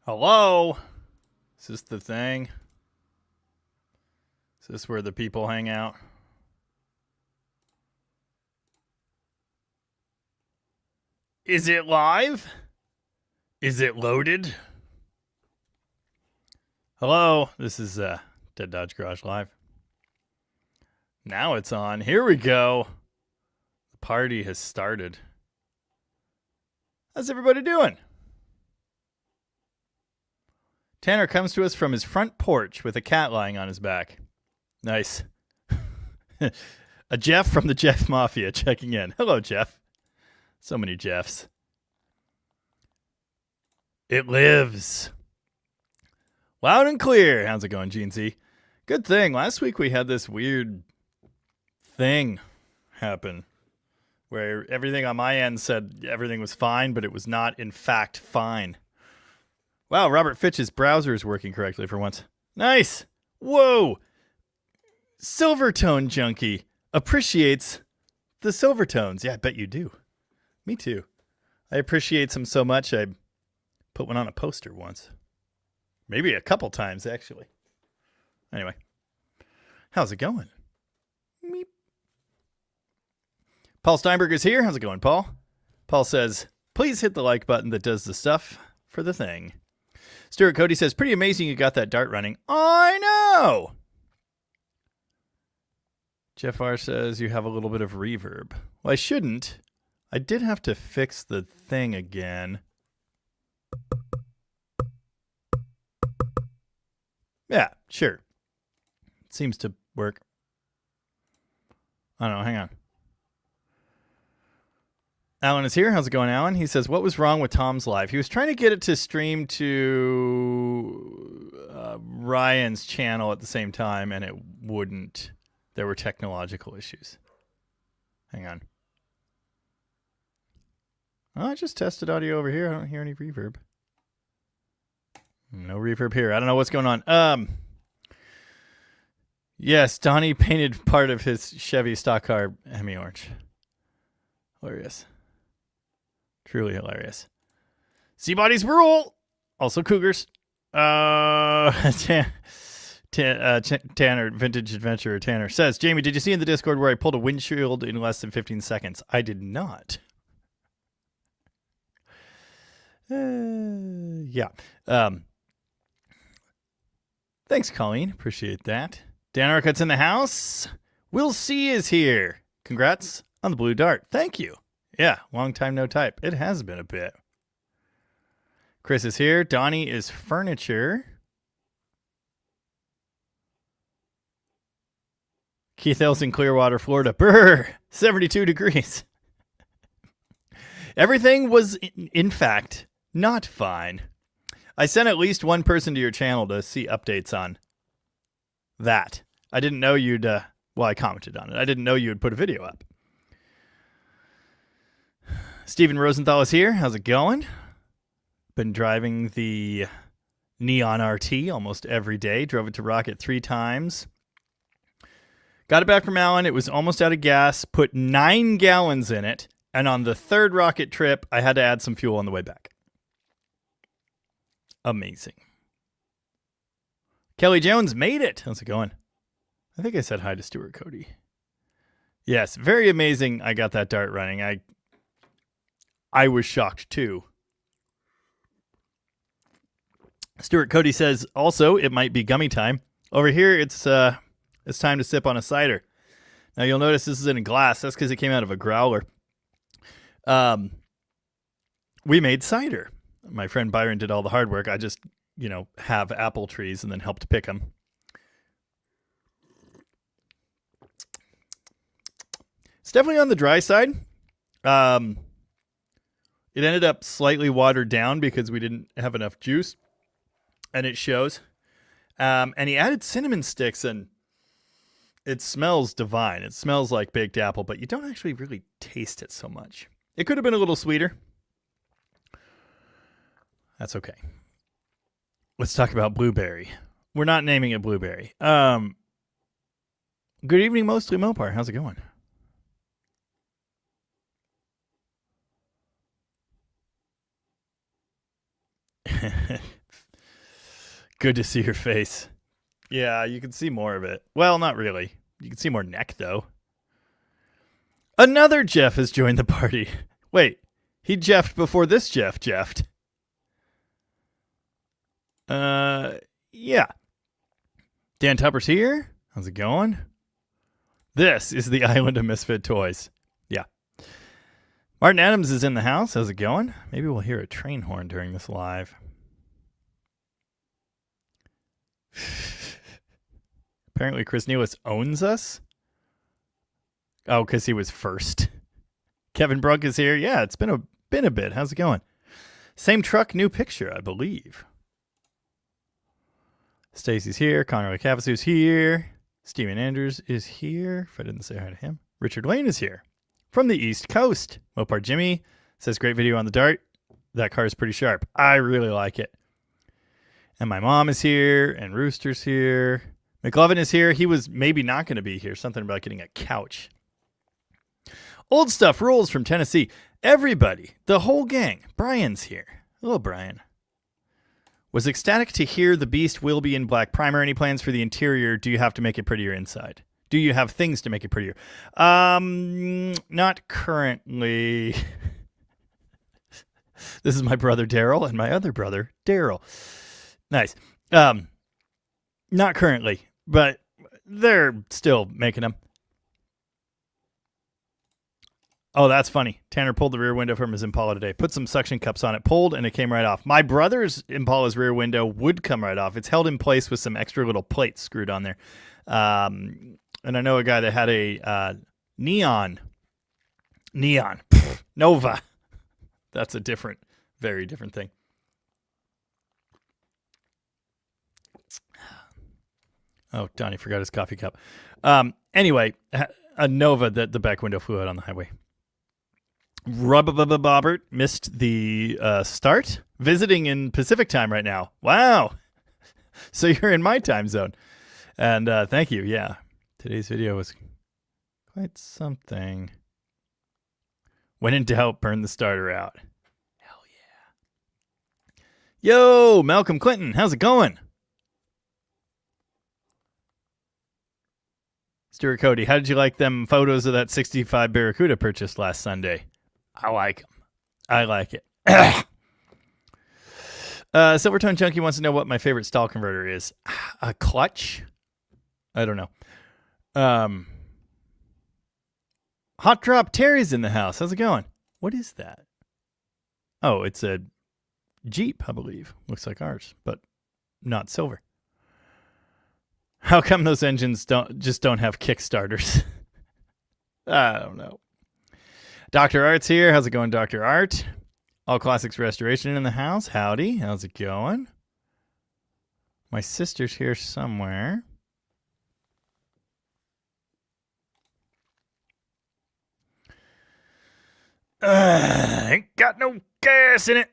Hello? Is this the thing? Is this where the people hang out? Is it live? Is it loaded? Hello, this is Dead Dodge Garage Live. Now it's on. Here we go. The party has started. How's everybody doing? Tanner comes to us from his front porch with a cat lying on his back. Nice. A Jeff from the Jeff Mafia checking in. Hello, Jeff. So many Jeffs. It lives. Loud and clear. How's it going, Gene Z? Good thing. Last week we had this weird thing happen where everything on my end said everything was fine, but it was not, in fact, fine. Wow, Robert Fitch's browser is working correctly for once. Nice. Whoa. Silvertone Junkie appreciates the Silvertones. Yeah, I bet you do. Me too. I appreciate them so much I put one on a poster once. Maybe a couple times, actually. Anyway. How's it going? Meep. Paul Steinberg is here. How's it going, Paul? Paul says, please hit the like button that does the stuff for the thing. Stuart Cody says, pretty amazing you got that dart running. I know! Jeff R says, you have a little bit of reverb. Well, I shouldn't. I did have to fix the thing again. Yeah, sure. Seems to work. I don't know, hang on. Alan is here. How's it going, Alan? He says, what was wrong with Tom's live? He was trying to get it to stream to Ryan's channel at the same time, and it wouldn't. There were technological issues. Hang on. Oh, I just tested audio over here. I don't hear any reverb. No reverb here. I don't know what's going on. Yes, Donnie painted part of his Chevy stock car Hemi orange. Hilarious. Truly hilarious. Sea bodies rule. Also cougars. Tanner, Vintage Adventurer Tanner says, Jamie, did you see in the Discord where I pulled a windshield in less than 15 seconds? I did not. Yeah. Thanks, Colleen. Appreciate that. Dan Arcott's in the house. Will C is here. Congrats on the blue dart. Thank you. Yeah, long time no type. It has been a bit. Chris is here. Donnie is furniture. Keith Hill's in Clearwater, Florida. Brr, 72 degrees. Everything was, in fact, not fine. I sent at least one person to your channel to see updates on that. I didn't know you'd, well, I commented on it. I didn't know you would put a video up. Steven Rosenthal is here. How's it going? Been driving the Neon RT almost every day. Drove it to Rocket 3 times. Got it back from Alan. It was almost out of gas. Put 9 gallons in it. And on the third rocket trip, I had to add some fuel on the way back. Amazing. Kelly Jones made it. How's it going? I think I said hi to Stuart Cody. Yes, very amazing. I got that dart running. I was shocked too. Stuart Cody says, also, it might be gummy time. Over here, it's time to sip on a cider. Now, you'll notice this is in a glass. That's because it came out of a growler. We made cider. My friend Byron did all the hard work. I just, have apple trees and then helped pick them. It's definitely on the dry side. It ended up slightly watered down because we didn't have enough juice, and it shows. And he added cinnamon sticks, and it smells divine. It smells like baked apple, but you don't actually really taste it so much. It could have been a little sweeter. That's okay. Let's talk about blueberry. We're not naming it blueberry. Good evening, Mostly Mopar. How's it going? Good to see your face. Yeah, you can see more of it. Well, not really. You can see more neck, though. Another Jeff has joined the party. Wait, he Jeffed before this Jeff Jeffed. Yeah. Dan Tupper's here. How's it going? This is the Island of Misfit Toys. Yeah. Martin Adams is in the house. How's it going? Maybe we'll hear a train horn during this live. Apparently Chris Nealis owns us. Oh, because he was first. Kevin Brunk is here. Yeah, it's been a bit. How's it going? Same truck, new picture, I believe. Stacy's here. Connor Cavasu's here. Steven Andrews is here. If I didn't say hi to him. Richard Lane is here. From the East Coast. Mopar Jimmy says, great video on the Dart. That car is pretty sharp. I really like it. And my mom is here. And Rooster's here. McLovin is here. He was maybe not going to be here. Something about getting a couch. Old Stuff Rules from Tennessee. Everybody, the whole gang. Brian's here. Hello, Brian. Was ecstatic to hear the Beast will be in black primer. Any plans for the interior? Do you have to make it prettier inside? Do you have things to make it prettier? Not currently. This is my brother Daryl and my other brother Daryl. Nice. Not currently, but they're still making them. Oh, that's funny. Tanner pulled the rear window from his Impala today. Put some suction cups on it, pulled, and it came right off. My brother's Impala's rear window would come right off. It's held in place with some extra little plates screwed on there. And I know a guy that had a neon, Nova. That's a very different thing. Oh, Donnie forgot his coffee cup. Anyway, a Nova that the back window flew out on the highway. Bobbert missed the start. Visiting in Pacific time right now. Wow. So you're in my time zone. And thank you. Yeah. Today's video was quite something. When in doubt, burn the starter out. Hell yeah. Yo, Malcolm Clinton. How's it going? Stuart Cody, how did you like them photos of that 65 Barracuda purchased last Sunday? I like them. I like it. Silvertone Junkie wants to know what my favorite stall converter is. A clutch? I don't know. Hot Drop Terry's in the house. How's it going? What is that? Oh, it's a Jeep, I believe. Looks like ours, but not silver. How come those engines don't have kickstarters? I don't know. Dr. Art's here. How's it going, Dr. Art? All Classics Restoration in the house. Howdy. How's it going? My sister's here somewhere. Ain't got no gas in it.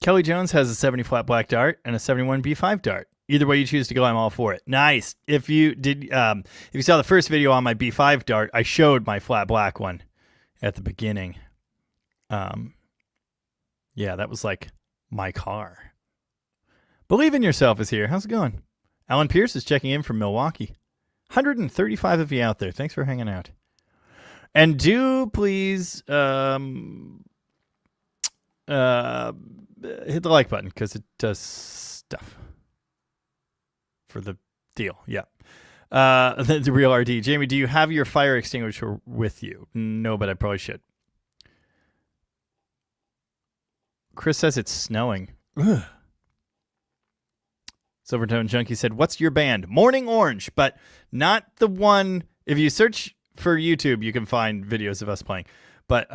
Kelly Jones has a 70 flat black Dart and a 71 B5 Dart. Either way you choose to go, I'm all for it. Nice. If you saw the first video on my B5 Dart, I showed my flat black one at the beginning. Yeah, that was like my car. Believe in Yourself is here. How's it going? Alan Pierce is checking in from Milwaukee. 135 of you out there. Thanks for hanging out. And do please hit the like button because it does stuff for the deal. Yeah. The real RD. Jamie, do you have your fire extinguisher with you? No, but I probably should. Chris says it's snowing. Ugh. Silvertone Junkie said, what's your band? Morning Orange, but not the one. If you search for YouTube, you can find videos of us playing. But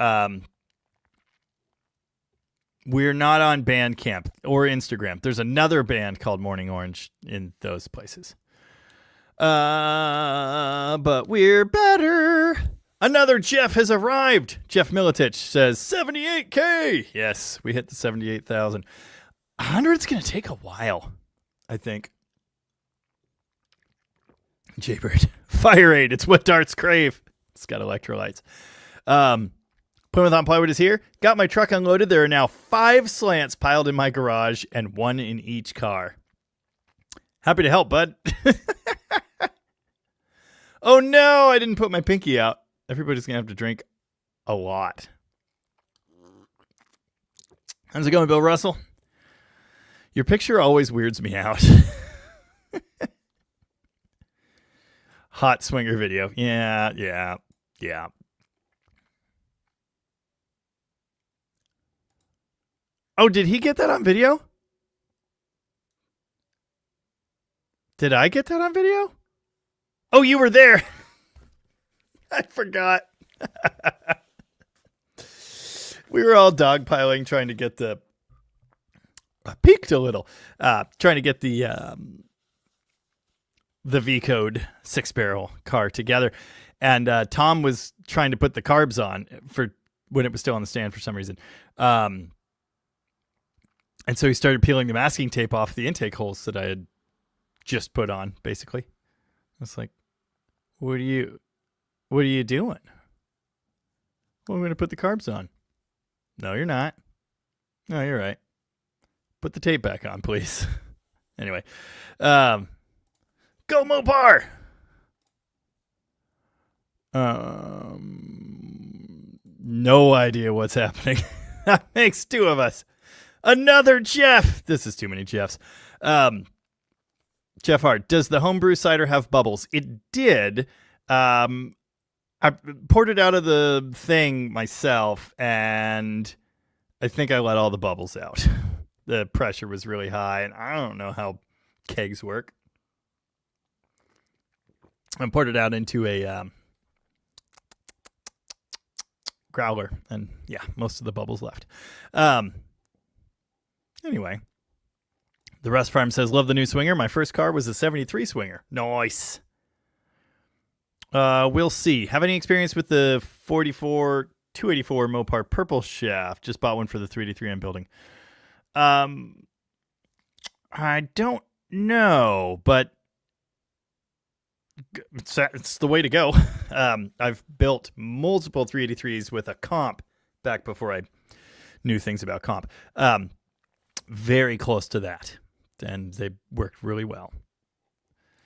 we're not on Bandcamp or Instagram. There's another band called Morning Orange in those places. But we're better. Another Jeff has arrived. Jeff Militich says 78K. Yes, we hit the 78,000. 100's going to take a while, I think. Jaybird. Fire Aid. It's what darts crave. It's got electrolytes. Plymouth on Plywood is here. Got my truck unloaded. There are now 5 slants piled in my garage and 1 in each car. Happy to help, bud. Oh no, I didn't put my pinky out. Everybody's going to have to drink a lot. How's it going, Bill Russell? Your picture always weirds me out. Hot swinger video. Yeah. Oh, did he get that on video? Did I get that on video? Oh, you were there. I forgot. We were all dogpiling trying to get the... peaked a little. Trying to get the V-Code 6-barrel car together. And Tom was trying to put the carbs on for when it was still on the stand for some reason. And so he started peeling the masking tape off the intake holes that I had just put on, basically. I was like, what are you doing? Well, I'm going to put the carbs on. No, you're not. No, you're right. Put the tape back on, please. Anyway. Go Mopar! No idea what's happening. That makes 2 of us. Another Jeff. This is too many Jeffs. Jeff Hart, does the homebrew cider have bubbles? It did. I poured it out of the thing myself, and I think I let all the bubbles out. The pressure was really high, and I don't know how kegs work. I poured it out into a growler, and yeah, most of the bubbles left. Anyway, the Rust Farm says, love the new Swinger. My first car was a 73 Swinger. Nice. We'll see. Have any experience with the 284 Mopar purple shaft? Just bought one for the 383 I'm building. I don't know, but it's the way to go. I've built multiple 383s with a comp back before I knew things about comp. Very close to that, and they worked really well.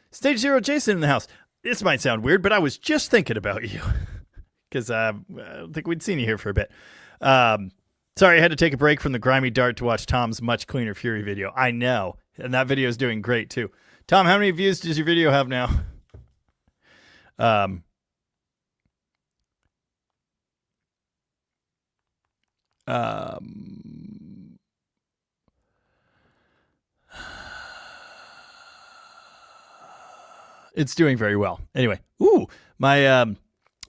Stage 0 Jason in the house. This might sound weird, but I was just thinking about you because I don't think we'd seen you here for a bit. Sorry, I had to take a break from the grimy dart to watch Tom's Much Cleaner Fury video. I know, and that video is doing great too. Tom, how many views does your video have now? It's doing very well. Anyway, my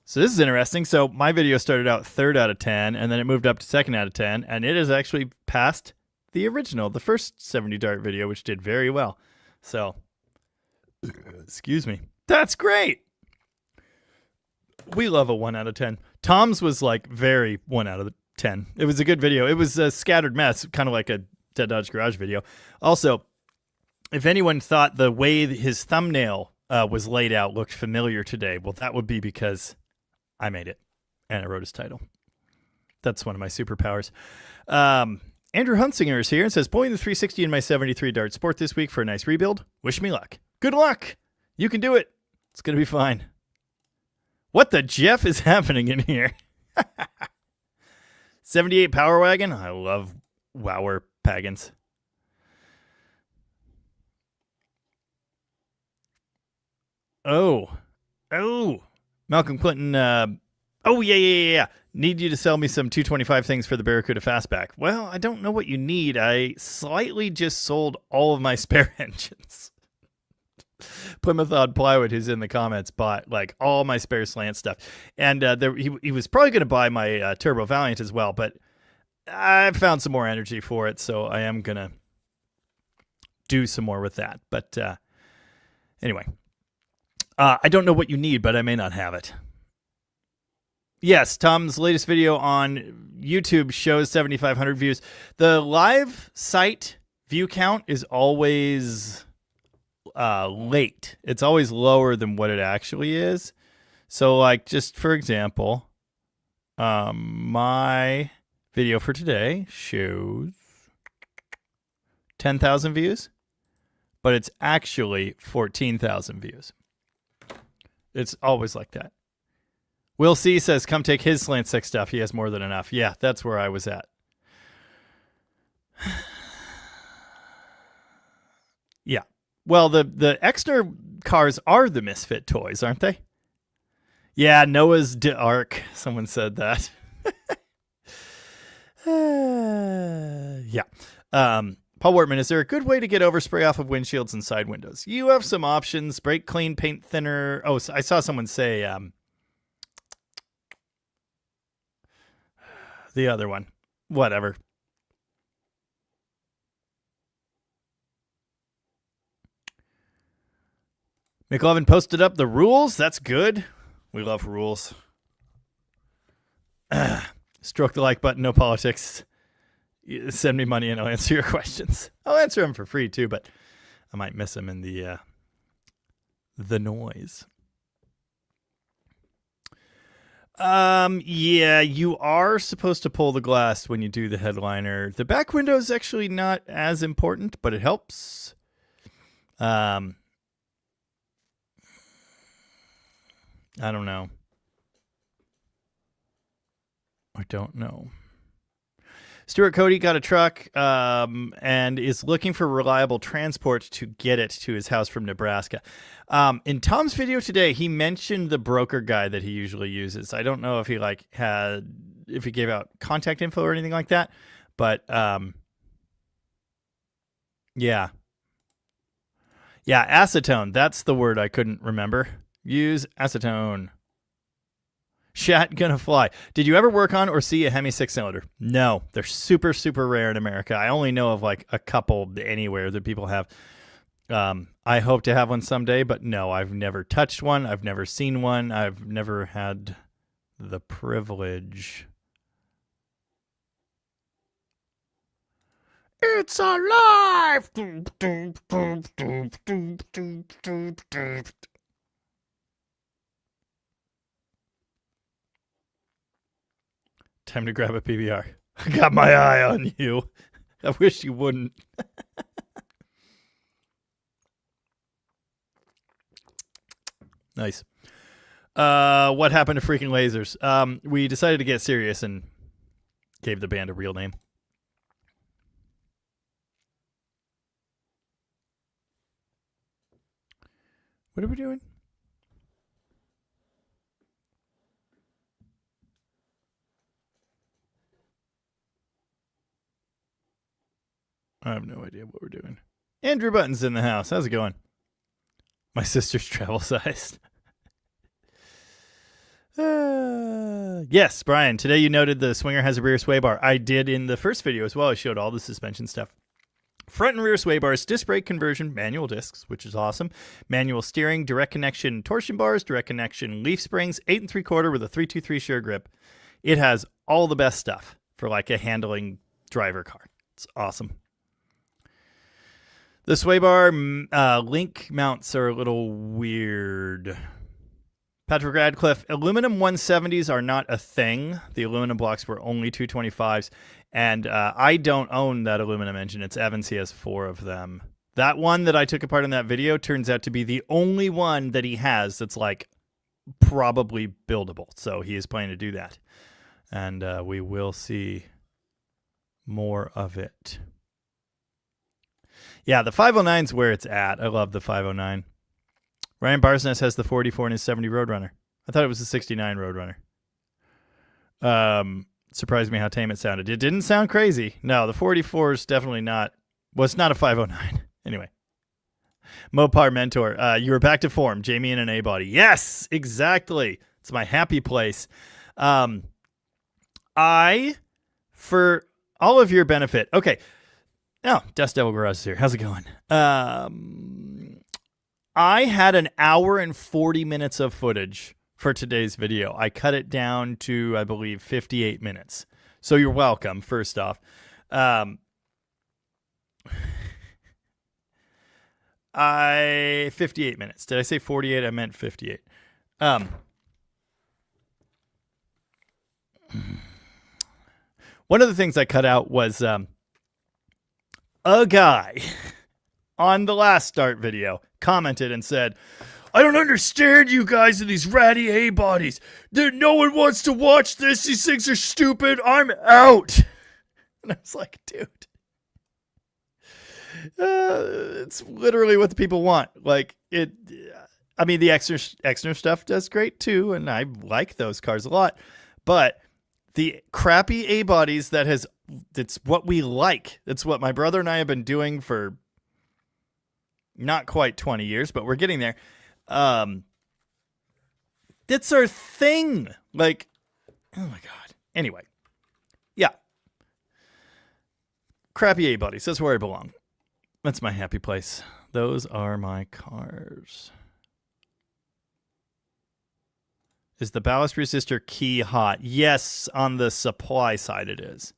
so this is interesting. So my video started out 3rd out of 10, and then it moved up to 2nd out of 10, and it has actually passed the original, the first 70 dart video, which did very well. So, excuse me. That's great. We love a 1 out of 10. Tom's was like very 1 out of 10. It was a good video. It was a scattered mess, kind of like a Dead Dodge Garage video. Also, if anyone thought the way his thumbnail was laid out looked familiar today, well, that would be because I made it and I wrote his title. That's one of my superpowers. Andrew Hunsinger is here and says, pulling the 360 in my 73 Dart Sport this week for a nice rebuild. Wish me luck. Good luck. You can do it. It's going to be fine. What the Jeff is happening in here? 78 Power Wagon. I love Wower Pagans. Oh. Malcolm Clinton. Yeah. Need you to sell me some 225 things for the Barracuda Fastback. Well, I don't know what you need. I slightly just sold all of my spare engines. Plymouth on Plywood, who's in the comments, bought like all my spare slant stuff. And he was probably going to buy my Turbo Valiant as well, but I found some more energy for it, so I am going to do some more with that. But anyway, I don't know what you need, but I may not have it. Yes, Tom's latest video on YouTube shows 7,500 views. The live site view count is always late. It's always lower than what it actually is. So, like, just for example, My video for today shows 10,000 views, but it's actually 14,000 views. It's always like that. Will C says, come take his Slant 6 stuff. He has more than enough. Yeah, that's where I was at. Yeah. Well, the extra cars are the Misfit toys, aren't they? Yeah, Noah's Ark. Someone said that. Yeah. Paul Wortman, is there a good way to get overspray off of windshields and side windows? You have some options. Brake clean, paint thinner. Oh, I saw someone say the other one. Whatever. McLovin posted up the rules. That's good. We love rules. Stroke the like button. No politics. Send me money and I'll answer your questions. I'll answer them for free too, but I might miss them in the noise. Yeah, you are supposed to pull the glass when you do the headliner. The back window is actually not as important, but it helps. I don't know. I don't know. Stuart Cody got a truck and is looking for reliable transport to get it to his house from Nebraska. In Tom's video today, he mentioned the broker guy that he usually uses. I don't know if he if he gave out contact info or anything like that, but yeah. Yeah, acetone. That's the word I couldn't remember. Use acetone. Shat gonna fly. Did you ever work on or see a Hemi 6-cylinder? No, they're super, super rare in America. I only know of like a couple anywhere that people have. I hope to have one someday, but no, I've never touched one. I've never seen one. I've never had the privilege. It's alive! Time to grab a PBR. I got my eye on you. I wish you wouldn't. Nice. What happened to freaking lasers? We decided to get serious and gave the band a real name. What are we doing? I have no idea what we're doing. Andrew Button's in the house. How's it going? My sister's travel sized. Yes, Brian. Today you noted the Swinger has a rear sway bar. I did in the first video as well. I showed all the suspension stuff. Front and rear sway bars, disc brake conversion, manual discs, which is awesome. Manual steering, direct connection torsion bars, direct connection leaf springs, 8 3/4 with a 323 sure grip. It has all the best stuff for like a handling driver car. It's awesome. The sway bar link mounts are a little weird. Patrick Radcliffe, aluminum 170s are not a thing. The aluminum blocks were only 225s. And I don't own that aluminum engine. It's Evans. He has 4 of them. That one that I took apart in that video turns out to be the only one that he has that's like probably buildable. So he is planning to do that. And we will see more of it. Yeah, the 509's where it's at. I love the 509. Ryan Barsness has the 44 in his 70 Roadrunner. I thought it was the 69 Roadrunner. Surprised me how tame it sounded. It didn't sound crazy. No, the 44 is definitely not. Well, it's not a 509. Anyway. Mopar Mentor. You were back to form. Jamie in an A-body. Yes, exactly. It's my happy place. For all of your benefit. Okay. Oh, Dust Devil Garage is here. How's it going? I had an hour and 40 minutes of footage for today's video. I cut it down to, I believe, 58 minutes. So you're welcome, first off. 58 minutes. Did I say 48? I meant 58. One of the things I cut out was a guy on the last start video commented and said, I don't understand you guys and these ratty A-bodies. No one wants to watch this. These things are stupid. I'm out. And I was like, dude. It's literally what the people want. Like, the Exner stuff does great too, and I like those cars a lot. But the crappy A-bodies it's what we like. It's what my brother and I have been doing for not quite 20 years, but we're getting there. That's our thing. Like, oh my God. Anyway. Yeah. Crappy A-bodies. That's where I belong. That's my happy place. Those are my cars. Is the ballast resistor key hot? Yes, on the supply side it is.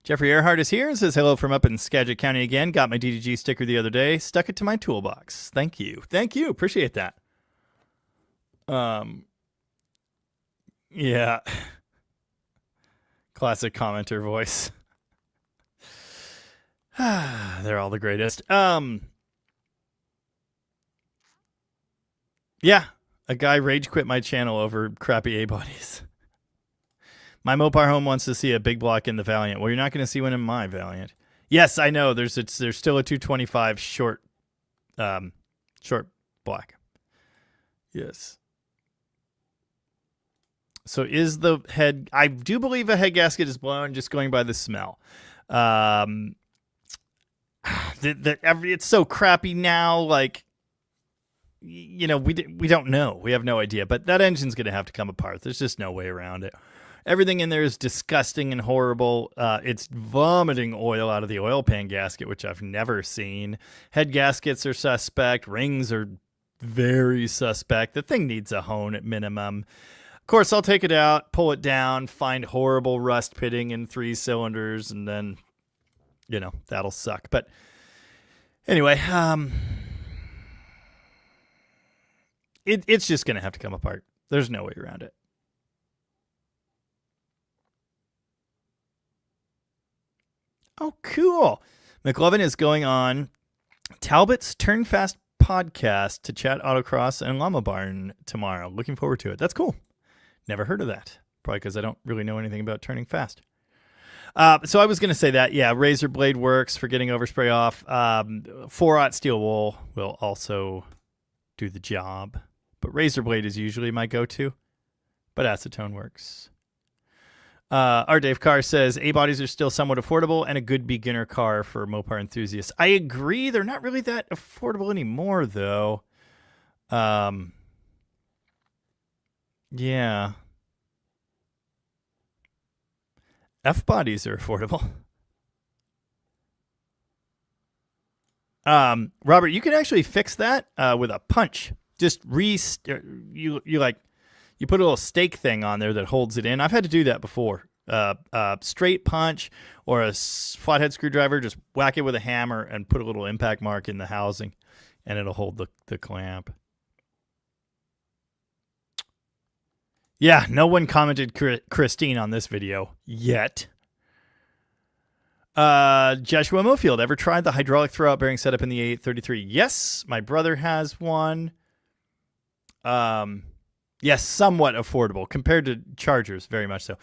Jeffrey Earhart is here and says hello from up in Skagit County again. Got my DDG sticker the other day. Stuck it to my toolbox. Thank you. Thank you. Appreciate that. Yeah. Classic commenter voice. They're all the greatest. Yeah. A guy rage quit my channel over crappy A-bodies. My Mopar home wants to see a big block in the Valiant. Well, you're not going to see one in my Valiant. Yes, I know. There's still a 225 short block. Yes. So is the head? I do believe a head gasket is blown. Just going by the smell. It's so crappy now. Like, we don't know. We have no idea. But that engine's going to have to come apart. There's just no way around it. Everything in there is disgusting and horrible. It's vomiting oil out of the oil pan gasket, which I've never seen. Head gaskets are suspect. Rings are very suspect. The thing needs a hone at minimum. Of course, I'll take it out, pull it down, find horrible rust pitting in 3 cylinders, and then, that'll suck. But anyway, it's just going to have to come apart. There's no way around it. Oh, cool. McLovin is going on Talbot's Turn Fast podcast to chat autocross and Llama Barn tomorrow. Looking forward to it. That's cool. Never heard of that. Probably because I don't really know anything about turning fast. So I was going to say that, yeah, razor blade works for getting overspray off. 4-aught steel wool will also do the job. But razor blade is usually my go-to. But acetone works. Our Dave Carr says A-bodies are still somewhat affordable and a good beginner car for Mopar enthusiasts. I agree. They're not really that affordable anymore, though. Yeah. F-bodies are affordable. Robert, you can actually fix that with a punch. Just you put a little stake thing on there that holds it in. I've had to do that before. Straight punch or a flathead screwdriver, just whack it with a hammer and put a little impact mark in the housing, and it'll hold the clamp. Yeah, no one commented Christine on this video yet. Joshua Mofield, ever tried the hydraulic throwout bearing setup in the 833? Yes, my brother has one. Yes, somewhat affordable compared to Chargers, very much so.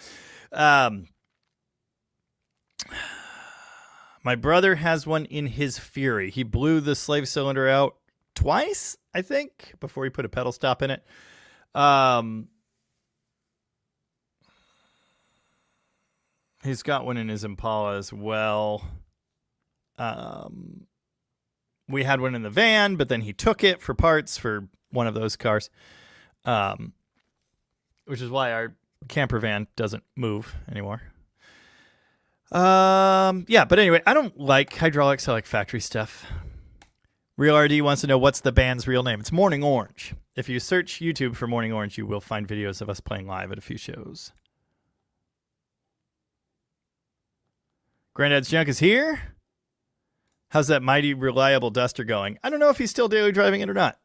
My brother has one in his Fury. He blew the slave cylinder out twice, I think, before he put a pedal stop in it. He's got one in his Impala as well. We had one in the van, but then he took it for parts for one of those cars. Which is why our camper van doesn't move anymore. Yeah, but anyway, I don't like hydraulics. I like factory stuff. Real RD wants to know what's the band's real name. It's Morning Orange. If you search YouTube for Morning Orange, you will find videos of us playing live at a few shows. Granddad's Junk is here. How's that mighty reliable Duster going? I don't know if he's still daily driving it or not.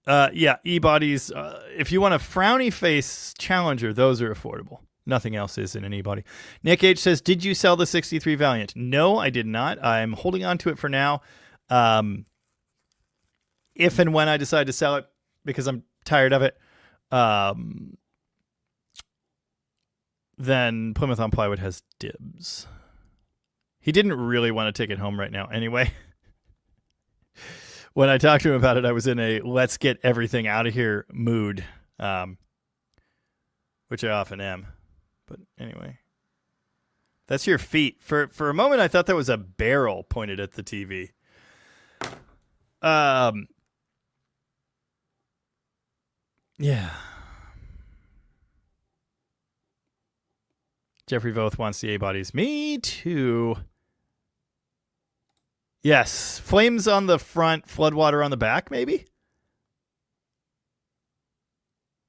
Yeah, e-bodies. If you want a frowny face Challenger, those are affordable. Nothing else is in an e-body. Nick H says, did you sell the 63 Valiant? No, I did not. I'm holding on to it for now. If and when I decide to sell it, because I'm tired of it, then Plymouth on Plywood has dibs. He didn't really want to take it home right now anyway. When I talked to him about it, I was in a let's get everything out of here mood, which I often am. But anyway, that's your feet. For a moment, I thought that was a barrel pointed at the TV. Yeah. Jeffrey Voth wants the A-bodies. Me too. Yes. Flames on the front, floodwater on the back, maybe?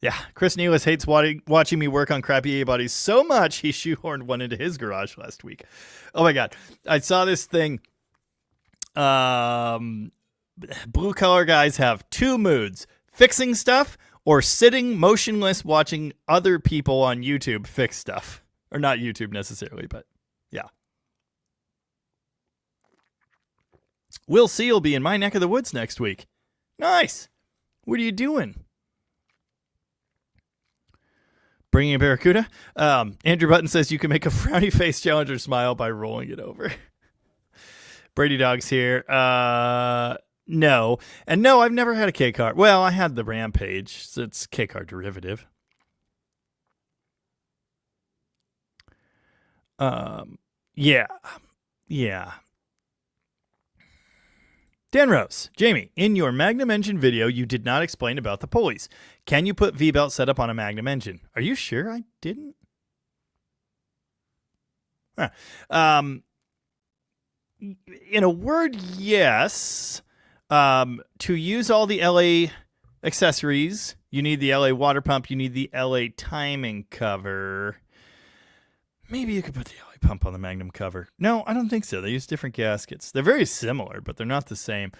Yeah. Chris Nealis hates watching me work on crappy A-bodies so much he shoehorned one into his garage last week. Oh my God. I saw this thing. Blue collar guys have two moods: fixing stuff or sitting motionless watching other people on YouTube fix stuff. Or not YouTube necessarily, but yeah. Will C will be in my neck of the woods next week. Nice. What are you doing? Bringing a Barracuda? Andrew Button says you can make a frowny face Challenger smile by rolling it over. Brady Dog's here. No. And no, I've never had a K-car. Well, I had the Rampage. So it's K-car derivative. Yeah. Dan Rose, Jamie, in your Magnum engine video, you did not explain about the pulleys. Can you put V-belt setup on a Magnum engine? Are you sure I didn't? In a word, yes. To use all the LA accessories, you need the LA water pump, you need the LA timing cover. Maybe you could put the LA pump on the Magnum cover. No, I don't think so. They use different gaskets. They're very similar, but they're not the same.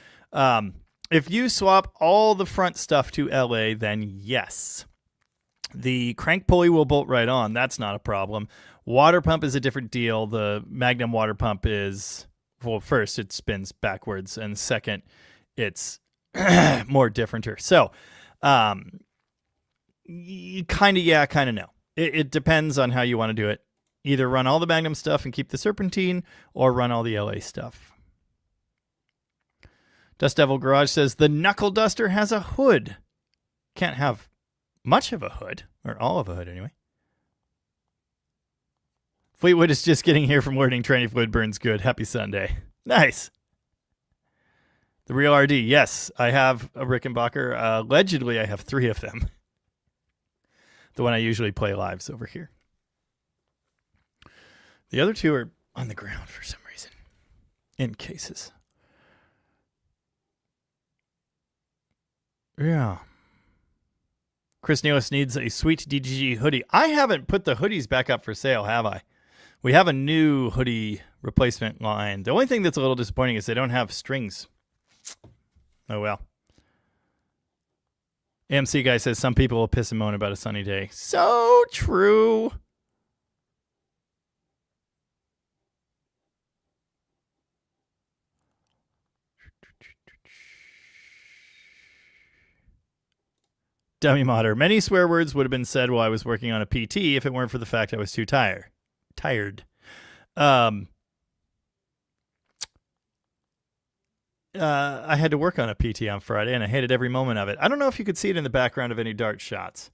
If you swap all the front stuff to LA, then yes. The crank pulley will bolt right on. That's not a problem. Water pump is a different deal. The Magnum water pump is, well, first, it spins backwards, and second, it's more differenter. So, kind of no. It depends on how you want to do it. Either run all the Magnum stuff and keep the Serpentine, or run all the LA stuff. Dust Devil Garage says, the Knuckle Duster has a hood. Can't have much of a hood, or all of a hood anyway. Fleetwood is just getting here from learning tranny fluid burns good. Happy Sunday. Nice. The Real RD. Yes, I have a Rickenbacker. Allegedly, I have 3 of them. The one I usually play lives over here. The other 2 are on the ground for some reason. In cases. Yeah. Chris Nealis needs a sweet DGG hoodie. I haven't put the hoodies back up for sale, have I? We have a new hoodie replacement line. The only thing that's a little disappointing is they don't have strings. Oh, well. AMC guy says some people will piss and moan about a sunny day. So true. Dummy Modder. Many swear words would have been said while I was working on a PT if it weren't for the fact I was too tired. I had to work on a PT on Friday, and I hated every moment of it. I don't know if you could see it in the background of any dart shots.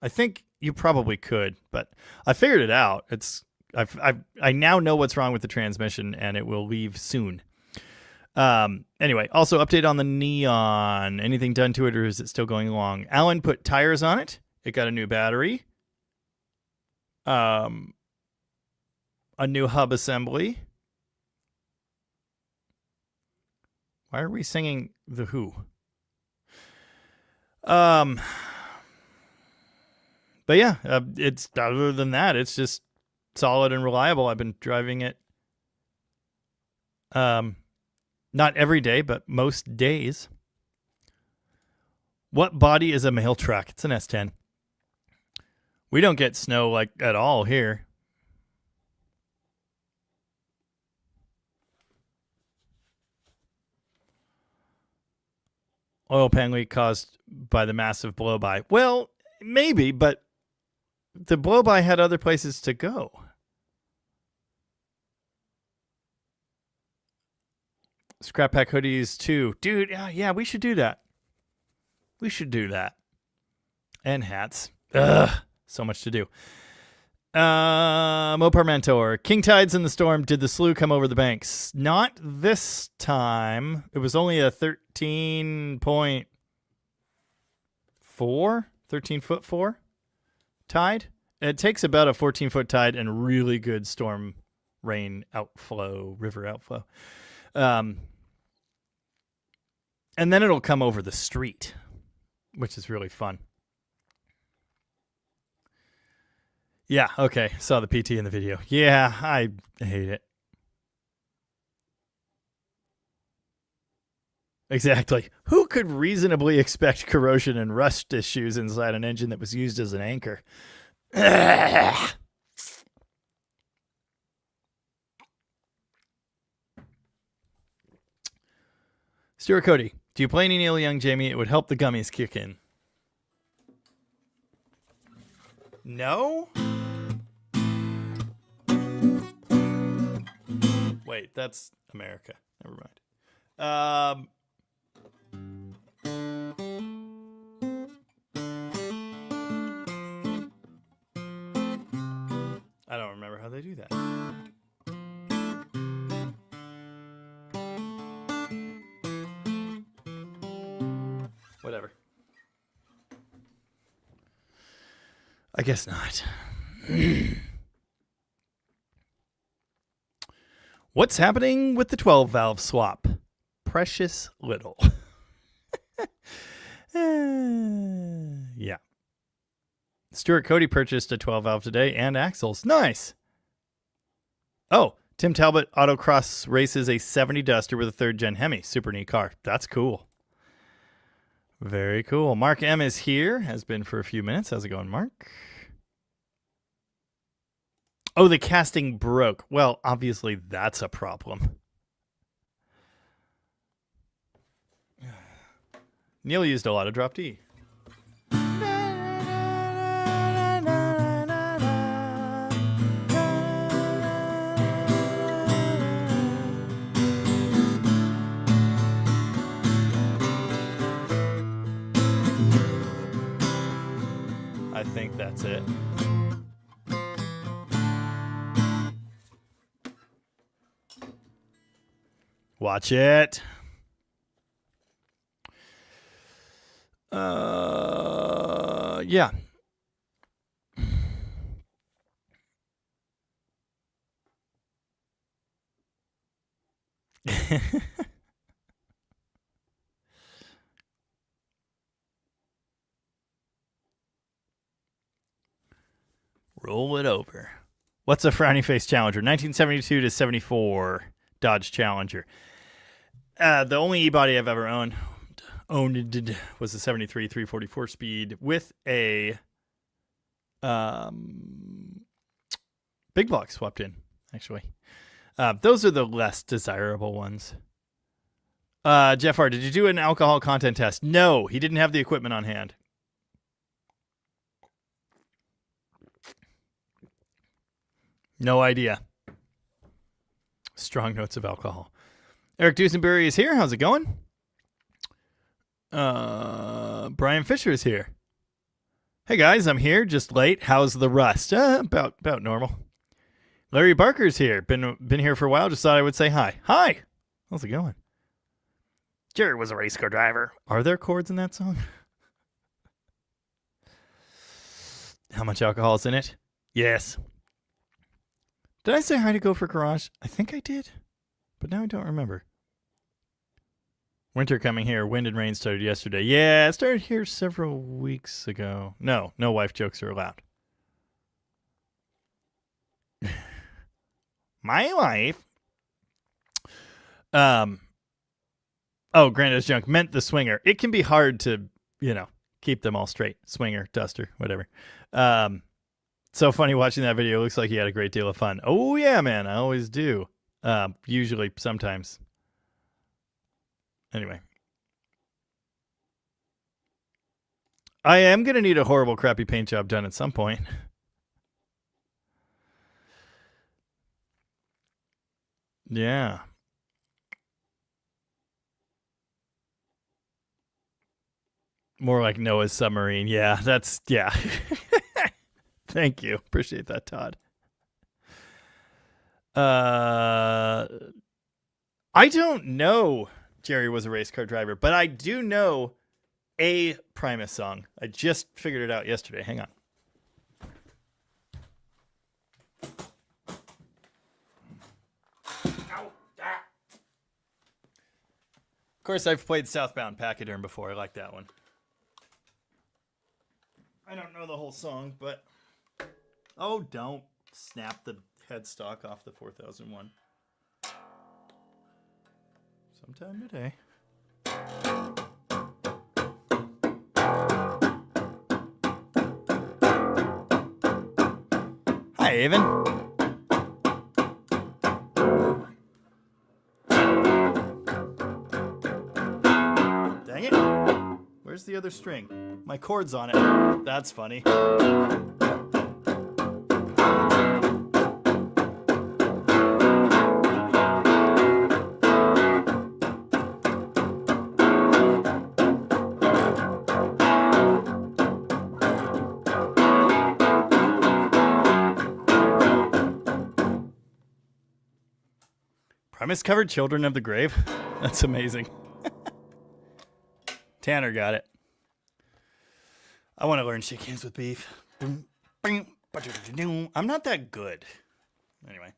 I think you probably could, but I figured it out. I now know what's wrong with the transmission, and it will leave soon. Anyway, also update on the Neon. Anything done to it, or is it still going along? Alan put tires on it. It got a new battery. A new hub assembly. Why are we singing The Who? But yeah, it's other than that, it's just solid and reliable. I've been driving it. Not every day, but most days. What body is a mail truck? It's an S10. We don't get snow like at all here. Oil pan leak caused by the massive blow-by. Well, maybe, but the blow-by had other places to go. Scrap pack hoodies too. Dude, yeah, we should do that. We should do that. And hats. Ugh, so much to do. Mopar Mentor. King tides in the storm. Did the slough come over the banks? Not this time. It was only a 13.4? 13-foot tide. It takes about a 14-foot tide and really good storm rain outflow, river outflow. And then it'll come over the street, which is really fun. Yeah, okay. Saw the PT in the video. Yeah, I hate it. Exactly. Who could reasonably expect corrosion and rust issues inside an engine that was used as an anchor? Stuart Cody, do you play any Neil Young, Jamie? It would help the gummies kick in. No? Wait, that's America. Never mind. I don't remember how they do that. Whatever. I guess not. What's happening with the 12-valve swap? Precious little. Yeah. Stuart Cody purchased a 12-valve today and axles. Nice. Oh, Tim Talbot Autocross races a 70 Duster with a 3rd gen Hemi. Super neat car. That's cool. Very cool. Mark M is here. Has been for a few minutes. How's it going, Mark? Oh, the casting broke. Well, obviously that's a problem. Neil used a lot of drop D. I think that's it. Watch it. Yeah. Roll it over. What's a frowny face Challenger? 1972 to 74 Dodge Challenger. The only e-body I've ever owned was a 73 344 speed with a big block swapped in, actually. Those are the less desirable ones. Jeff R., did you do an alcohol content test? No, he didn't have the equipment on hand. No idea. Strong notes of alcohol. Eric Dusenberry is here. How's it going? Brian Fisher is here. Hey guys, I'm here, just late. How's the rust? About normal. Larry Barker's here. Been here for a while. Just thought I would say hi. Hi. How's it going? Jerry was a race car driver. Are there chords in that song? How much alcohol is in it? Yes. Did I say hi to Gopher Garage? I think I did, but now I don't remember. Winter coming here. Wind and rain started yesterday. Yeah, it started here several weeks ago. No wife jokes are allowed. My wife. Oh, Granddad's junk meant the swinger. It can be hard to keep them all straight. Swinger, duster, whatever. So funny watching that video. It looks like he had a great deal of fun. Oh, yeah, man. I always do. Usually, sometimes. Anyway. I am going to need a horrible, crappy paint job done at some point. Yeah. More like Noah's submarine. Yeah, yeah. Thank you. Appreciate that, Todd. I don't know Jerry was a race car driver, but I do know a Primus song. I just figured it out yesterday. Hang on. Of course, I've played Southbound Pachyderm before. I like that one. I don't know the whole song, but... Oh, don't snap the headstock off the 4001. Sometime today. Hi, Avon. Dang it. Where's the other string? My chord's on it. That's funny. Primus covered Children of the Grave. That's amazing. Tanner got it. I want to learn Shake Hands with Beef. I'm not that good. Anyway.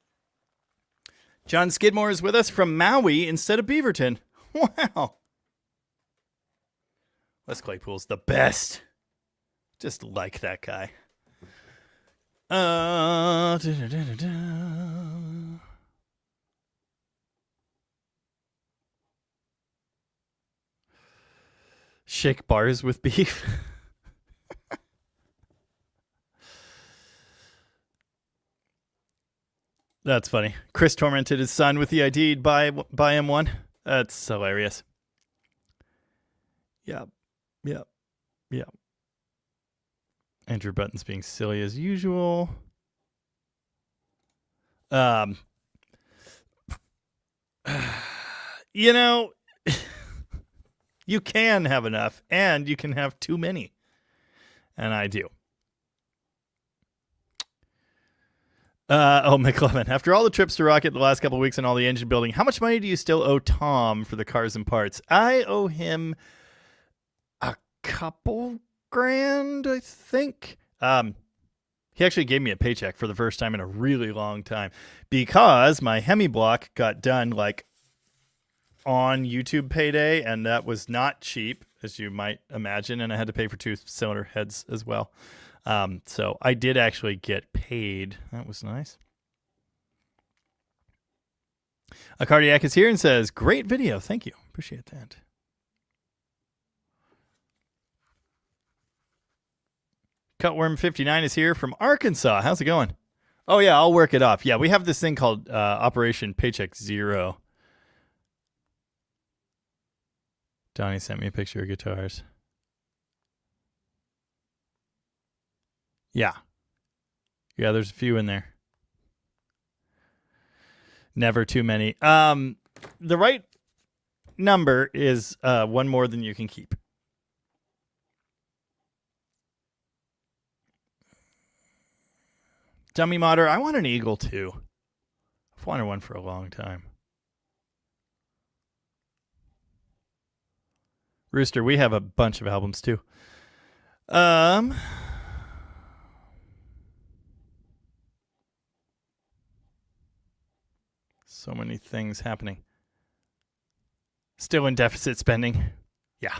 John Skidmore is with us from Maui instead of Beaverton. Wow. Les Claypool's the best. Just like that guy. Shake bars with beef. That's funny. Chris tormented his son with the idea to buy him one. That's hilarious. Yep. Andrew Button's being silly as usual. You can have enough, and you can have too many. And I do. McLovin. After all the trips to Rocket the last couple of weeks and all the engine building, how much money do you still owe Tom for the cars and parts? I owe him a couple grand, I think. He actually gave me a paycheck for the first time in a really long time because my Hemi block got done on YouTube payday, and that was not cheap, as you might imagine, and I had to pay for 2-cylinder heads as well. So I did actually get paid. That was nice. A Cardiac is here and says, great video. Thank you. Appreciate that. Cutworm59 is here from Arkansas. How's it going? Oh, yeah, I'll work it off. Yeah, we have this thing called Operation Paycheck Zero. Donnie sent me a picture of guitars. Yeah, there's a few in there. Never too many. The right number is one more than you can keep. Dummy Modder, I want an Eagle too. I've wanted one for a long time. Rooster, we have a bunch of albums too. So many things happening. Still in deficit spending. Yeah.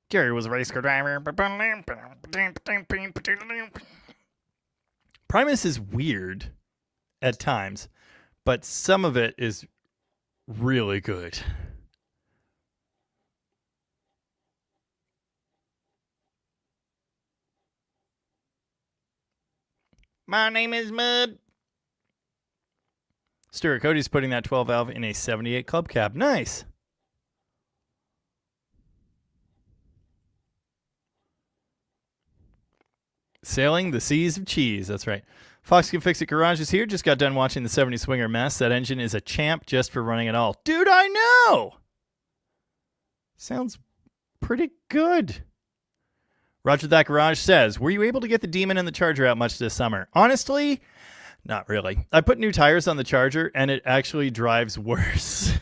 Jerry was a race car driver. Primus is weird at times, but some of it is really good. My name is Mud. Stuart Cody's putting that 12 valve in a 78 club cab. Nice. Sailing the seas of cheese. That's right. Fox Can Fix It Garage is here. Just got done watching the 70 Swinger mess. That engine is a champ just for running it all. Dude, I know. Sounds pretty good. Roger That Garage says, were you able to get the Demon and the Charger out much this summer? Honestly, not really. I put new tires on the Charger, and it actually drives worse.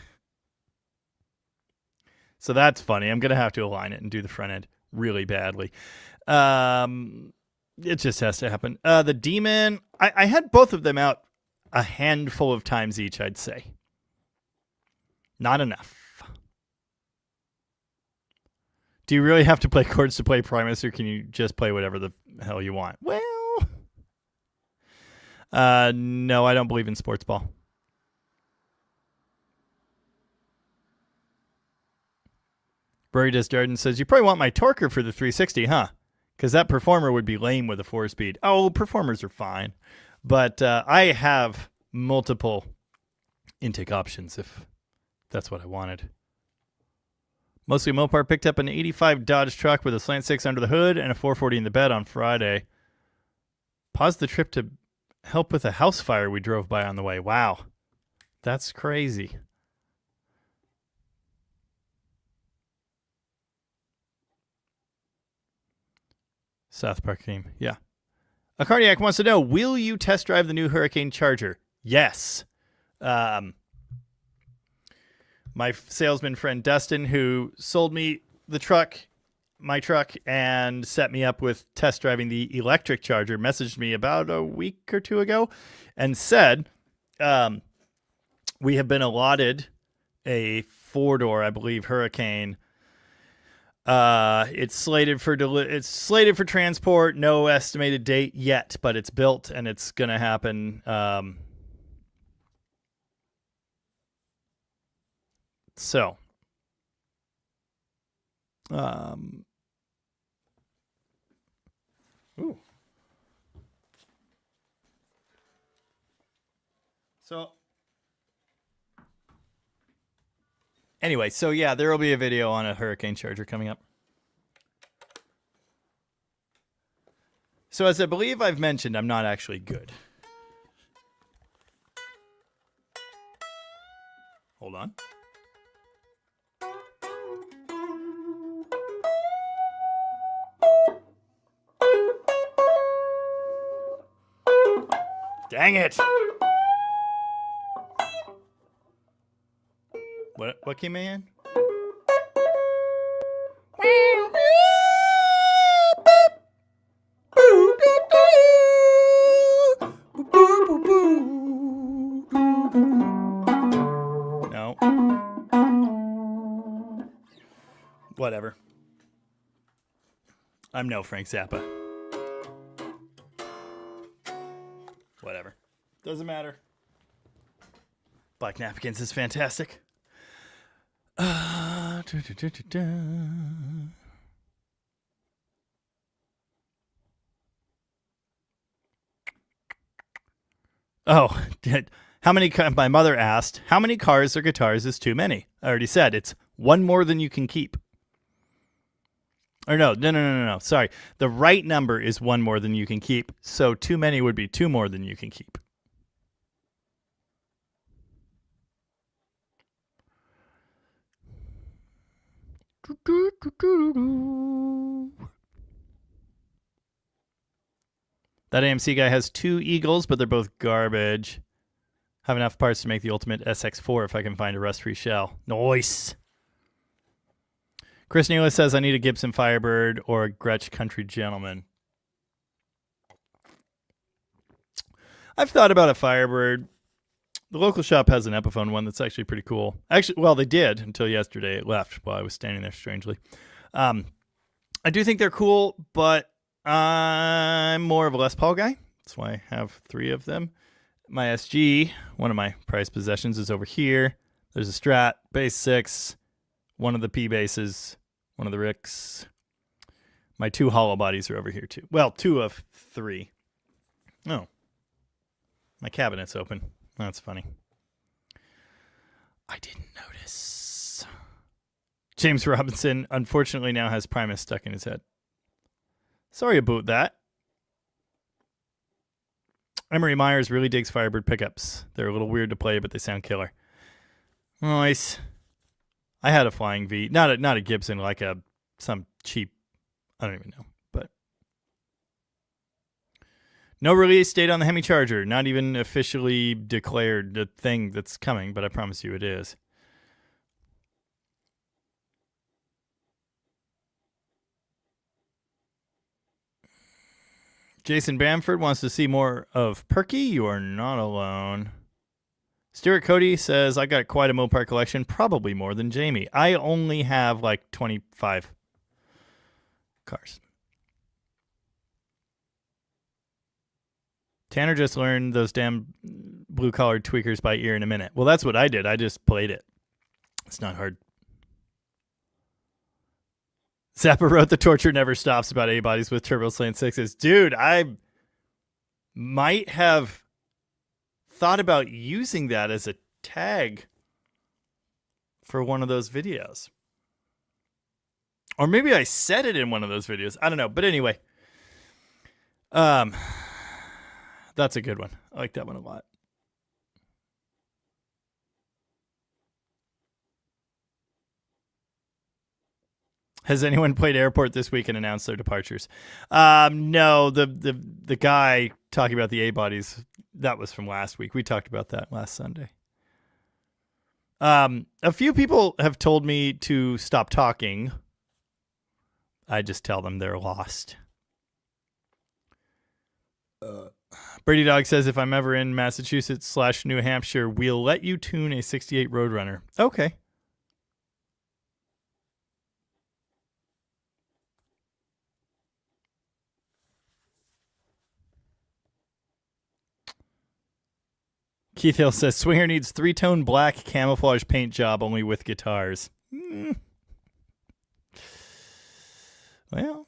So that's funny. I'm going to have to align it and do the front end really badly. It just has to happen. The Demon, I had both of them out a handful of times each, I'd say. Not enough. Do you really have to play chords to play Primus, or can you just play whatever the hell you want? Well, no, I don't believe in sports ball. Burry Desjardins says, you probably want my Torquer for the 360, huh? Because that Performer would be lame with a 4-speed. Oh, Performers are fine. But I have multiple intake options if that's what I wanted. Mostly Mopar picked up an 85 Dodge truck with a slant 6 under the hood and a 440 in the bed on Friday. Paused the trip to help with a house fire we drove by on the way. Wow. That's crazy. South Park theme. Yeah. A Cardiac wants to know, will you test drive the new Hurricane Charger? Yes. My salesman friend Dustin, who sold me my truck, and set me up with test driving the electric Charger, messaged me about a week or two ago and said, we have been allotted a 4-door, I believe, Hurricane. It's slated for transport. No estimated date yet, but it's built and it's going to happen. So, ooh. So, anyway, so yeah, there will be a video on a Hurricane Charger coming up. So, as I believe I've mentioned, I'm not actually good. Hold on. Dang it! What came in? No. Whatever. I'm no Frank Zappa. Whatever. Doesn't matter. Black Napkins is fantastic. Oh, how many? My mother asked, how many cars or guitars is too many? I already said it's one more than you can keep. Or no. Sorry. The right number is one more than you can keep. So too many would be two more than you can keep. That AMC guy has 2 Eagles, but they're both garbage. Have enough parts to make the ultimate SX4 if I can find a rust-free shell. Nice. Chris Neela says I need a Gibson Firebird or a Gretsch Country Gentleman. I've thought about a Firebird. The local shop has an Epiphone one that's actually pretty cool. Actually, well, they did until yesterday. It left while I was standing there strangely. I do think they're cool, but I'm more of a Les Paul guy. That's why I have 3 of them. My SG, one of my prized possessions, is over here. There's a Strat, bass 6, one of the P basses, one of the Ricks. My 2 hollow bodies are over here too. Well, 2 of 3. Oh, My cabinet's open. That's funny. I didn't notice. James Robinson, unfortunately, now has Primus stuck in his head. Sorry about that. Emery Myers really digs Firebird pickups. They're a little weird to play, but they sound killer. Nice. I had a Flying V. Not a Gibson, like some cheap, I don't even know. But no release date on the Hemi Charger. Not even officially declared a thing that's coming, but I promise you it is. Jason Bamford wants to see more of Perky. You are not alone. Stuart Cody says, I got quite a Mopar collection, probably more than Jamie. I only have like 25 cars. Tanner just learned those damn blue-collared tweakers by ear in a minute. Well, that's what I did. I just played it. It's not hard. Zappa wrote The Torture Never Stops about A-bodies with Turbo Slant 6s. Dude, I might have thought about using that as a tag for one of those videos. Or maybe I said it in one of those videos. I don't know. But anyway, that's a good one. I like that one a lot. Has anyone played Airport this week and announced their departures? No, the guy talking about the A-bodies, that was from last week. We talked about that last Sunday. A few people have told me to stop talking. I just tell them they're lost. Brady Dog says, if I'm ever in Massachusetts / New Hampshire, we'll let you tune a 68 Roadrunner. Okay. Keith Hill says, Swinger needs 3-tone black camouflage paint job only with guitars. Well.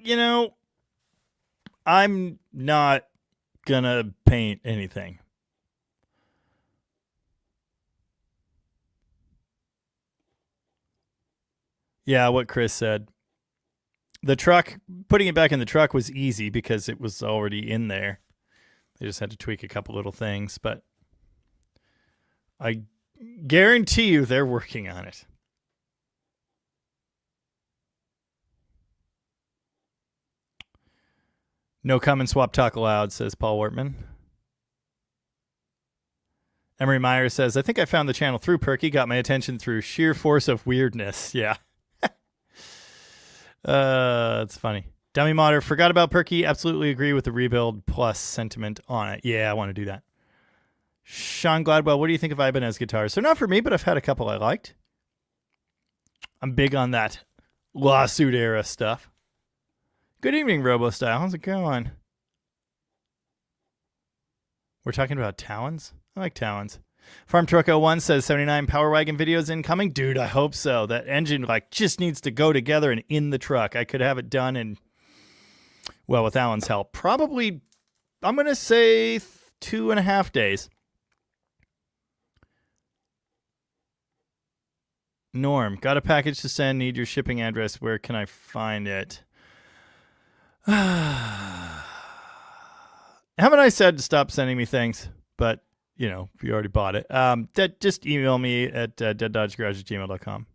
You know, I'm not gonna paint anything. Yeah, what Chris said. The truck, putting it back in the truck was easy because it was already in there. They just had to tweak a couple little things, but I guarantee you they're working on it. No come and swap talk allowed, says Paul Wortman. Emery Meyer says, I think I found the channel through Perky, got my attention through sheer force of weirdness. Yeah. That's funny. Dummy Modder, forgot about Perky. Absolutely agree with the rebuild plus sentiment on it. Yeah, I want to do that. Sean Gladwell, what do you think of Ibanez guitars? They're not for me, but I've had a couple I liked. I'm big on that lawsuit era stuff. Good evening, RoboStyle. How's it going? We're talking about Talons? I like Talons. Farm Truck 01 says 79 Power Wagon videos incoming. Dude, I hope so. That engine just needs to go together and in the truck. I could have it done in, well, with Alan's help, probably, I'm going to say 2.5 days. Norm, got a package to send. Need your shipping address. Where can I find it? Haven't I said to stop sending me things? But you know, if you already bought it, just email me at deaddodgegarage@gmail.com.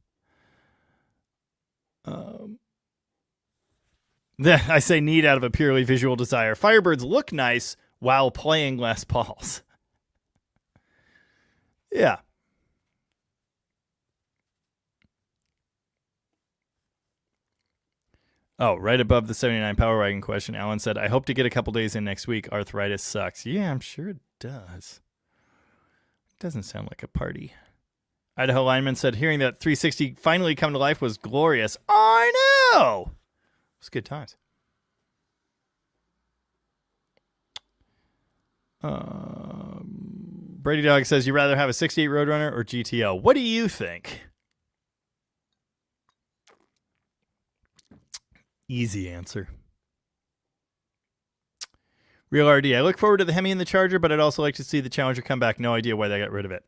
I say need out of a purely visual desire. Firebirds look nice while playing Les Pauls. Yeah. Oh, right above the 79 Power Wagon question, Alan said, I hope to get a couple days in next week. Arthritis sucks. Yeah, I'm sure it does. Doesn't sound like a party. Idaho Lineman said, hearing that 360 finally come to life was glorious. I know! It was good times. Brady Dog says, you rather have a 68 Roadrunner or GTO? What do you think? easy answer. Real RD. I look forward to the Hemi and the Charger, but I'd also like to see the Challenger come back. No idea why they got rid of it.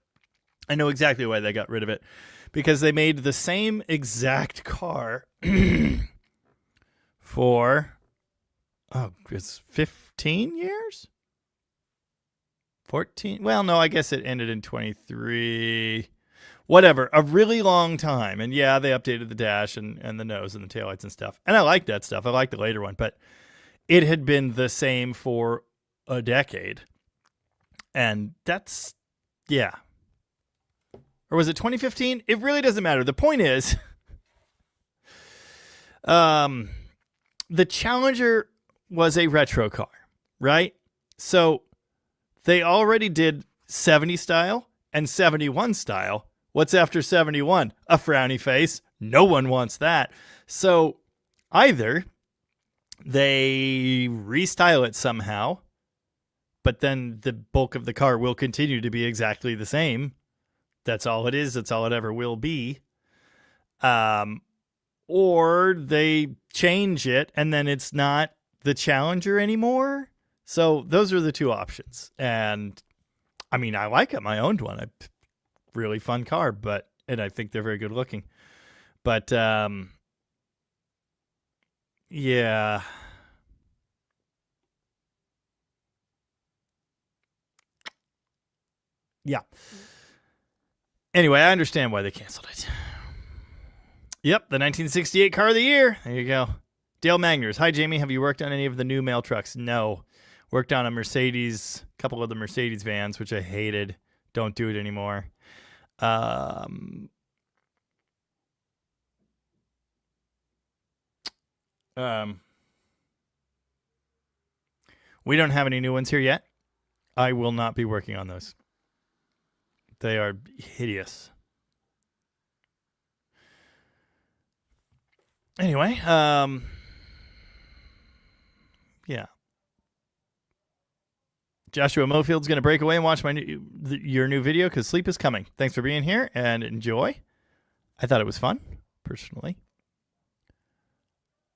I know exactly why they got rid of it. Because they made the same exact car for, it's 15 years? 14? Well, no, I guess it ended in 23. Whatever, a really long time. And yeah, they updated the dash and the nose and the taillights and stuff. And I like that stuff. I like the later one. But it had been the same for a decade. And that's, yeah. Or was it 2015? It really doesn't matter. The point is, the Challenger was a retro car, right? So they already did 70 style and 71 style. What's after 71? A frowny face. No one wants that. So either they restyle it somehow, but then the bulk of the car will continue to be exactly the same. That's all it is. That's all it ever will be. Or they change it and then it's not the Challenger anymore. So those are the two options. And I mean, I like them. I owned one. A really fun car, and I think they're very good looking. But yeah. Yeah. Anyway, I understand why they canceled it. Yep, the 1968 car of the year. There you go. Dale Magners. Hi, Jamie. Have you worked on any of the new mail trucks? No. Worked on a couple of the Mercedes vans, which I hated. Don't do it anymore. We don't have any new ones here yet. I will not be working on those. They are hideous. Anyway, yeah. Joshua Mofield's going to break away and watch your new video because sleep is coming. Thanks for being here and enjoy. I thought it was fun, personally.